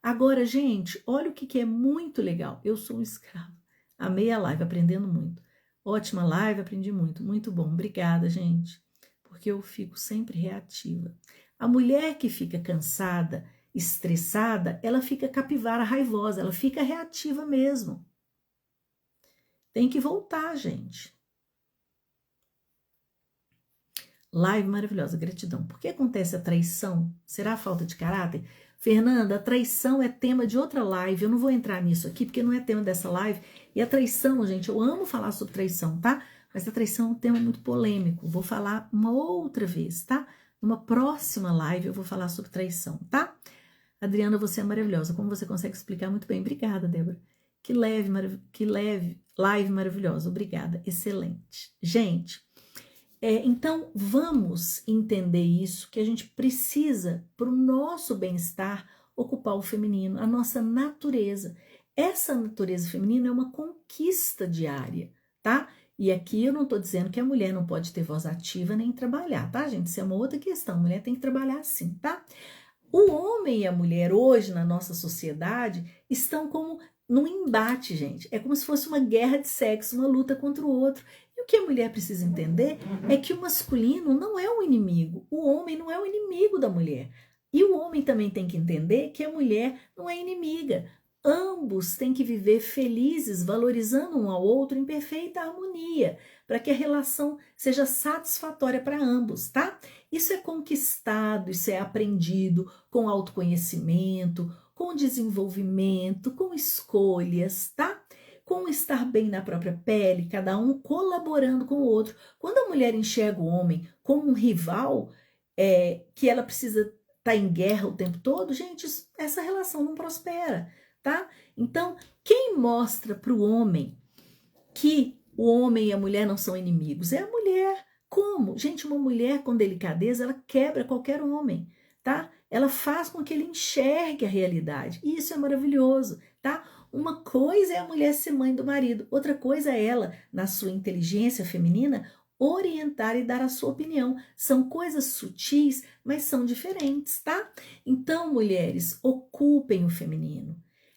Agora, gente, olha o que é muito legal. Eu sou um escravo. Amei a live, aprendendo muito. Ótima live, aprendi muito, muito bom. Obrigada, gente, porque eu fico sempre reativa. A mulher que fica cansada, estressada, ela fica capivara, raivosa, ela fica reativa mesmo. Tem que voltar, gente. Live maravilhosa, gratidão. Por que acontece a traição? Será a falta de caráter? Fernanda, a traição é tema de outra live, eu não vou entrar nisso aqui, porque não é tema dessa live. E a traição, gente, eu amo falar sobre traição, tá? Mas a traição é um tema muito polêmico, vou falar uma outra vez, tá? Numa próxima live eu vou falar sobre traição, tá? Adriana, você é maravilhosa. Como você consegue explicar muito bem? Obrigada, Débora. Que leve, live maravilhosa. Obrigada, excelente. Gente, então vamos entender isso, que a gente precisa, para o nosso bem-estar, ocupar o feminino, a nossa natureza. Essa natureza feminina é uma conquista diária, tá? E aqui eu não estou dizendo que a mulher não pode ter voz ativa nem trabalhar, tá, gente? Isso é uma outra questão. A mulher tem que trabalhar sim, tá? O homem e a mulher hoje na nossa sociedade estão como num embate, gente. É como se fosse uma guerra de sexo, uma luta contra o outro. E o que a mulher precisa entender é que o masculino não é um inimigo. O homem não é o inimigo da mulher. E o homem também tem que entender que a mulher não é inimiga. Ambos têm que viver felizes, valorizando um ao outro em perfeita harmonia, para que a relação seja satisfatória para ambos, tá? Isso é conquistado, isso é aprendido com autoconhecimento, com desenvolvimento, com escolhas, tá? Com estar bem na própria pele, cada um colaborando com o outro. Quando a mulher enxerga o homem como um rival, que ela precisa estar em guerra o tempo todo, gente, essa relação não prospera, tá? Então, quem mostra para o homem que o homem e a mulher não são inimigos? É a mulher. Como? Gente, uma mulher com delicadeza, ela quebra qualquer homem, tá? Ela faz com que ele enxergue a realidade. E isso é maravilhoso, tá? Uma coisa é a mulher ser mãe do marido, outra coisa é ela, na sua inteligência feminina, orientar e dar a sua opinião. São coisas sutis, mas são diferentes, tá? Então, mulheres, ocupem o feminino.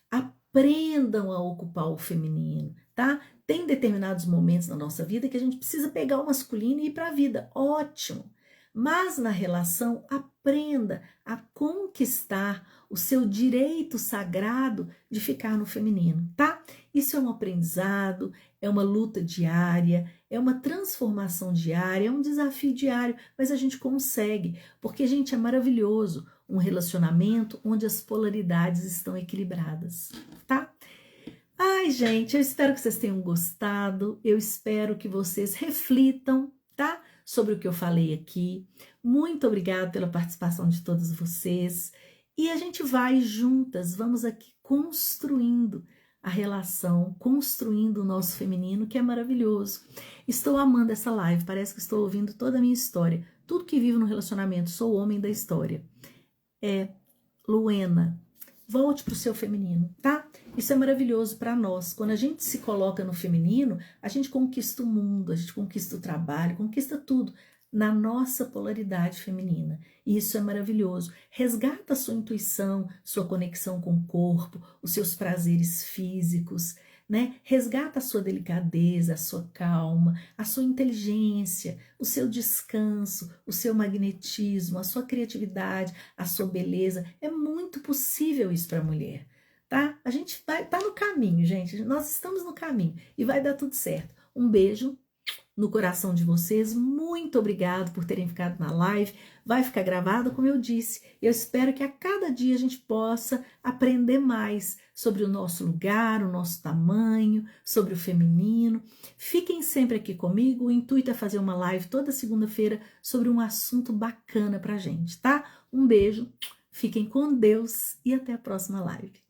Aprendam a ocupar o feminino, tá? Tem determinados momentos na nossa vida que a gente precisa pegar o masculino e ir para a vida. Ótimo! Mas na relação, aprenda a conquistar o seu direito sagrado de ficar no feminino, tá? Isso é um aprendizado, é uma luta diária, é uma transformação diária, é um desafio diário, mas a gente consegue, porque, gente, é maravilhoso um relacionamento onde as polaridades estão equilibradas, tá? Ai, gente, eu espero que vocês tenham gostado, eu espero que vocês reflitam, tá? Sobre o que eu falei aqui. Muito obrigada pela participação de todos vocês. E a gente vai juntas, vamos aqui construindo a relação, construindo o nosso feminino, que é maravilhoso. Estou amando essa live, parece que estou ouvindo toda a minha história. Tudo que vivo no relacionamento, sou o homem da história. Luena, volte para o seu feminino, tá? Isso é maravilhoso para nós. Quando a gente se coloca no feminino, a gente conquista o mundo, a gente conquista o trabalho, conquista tudo na nossa polaridade feminina. E isso é maravilhoso. Resgata a sua intuição, sua conexão com o corpo, os seus prazeres físicos, né? Resgata a sua delicadeza, a sua calma, a sua inteligência, o seu descanso, o seu magnetismo, a sua criatividade, a sua beleza. É muito possível isso para a mulher, tá? A gente tá no caminho, gente. Nós estamos no caminho e vai dar tudo certo. Um beijo no coração de vocês. Muito obrigado por terem ficado na live. Vai ficar gravado, como eu disse. Eu espero que a cada dia a gente possa aprender mais sobre o nosso lugar, o nosso tamanho, sobre o feminino. Fiquem sempre aqui comigo. O intuito é fazer uma live toda segunda-feira sobre um assunto bacana pra gente, tá? Um beijo, fiquem com Deus e até a próxima live.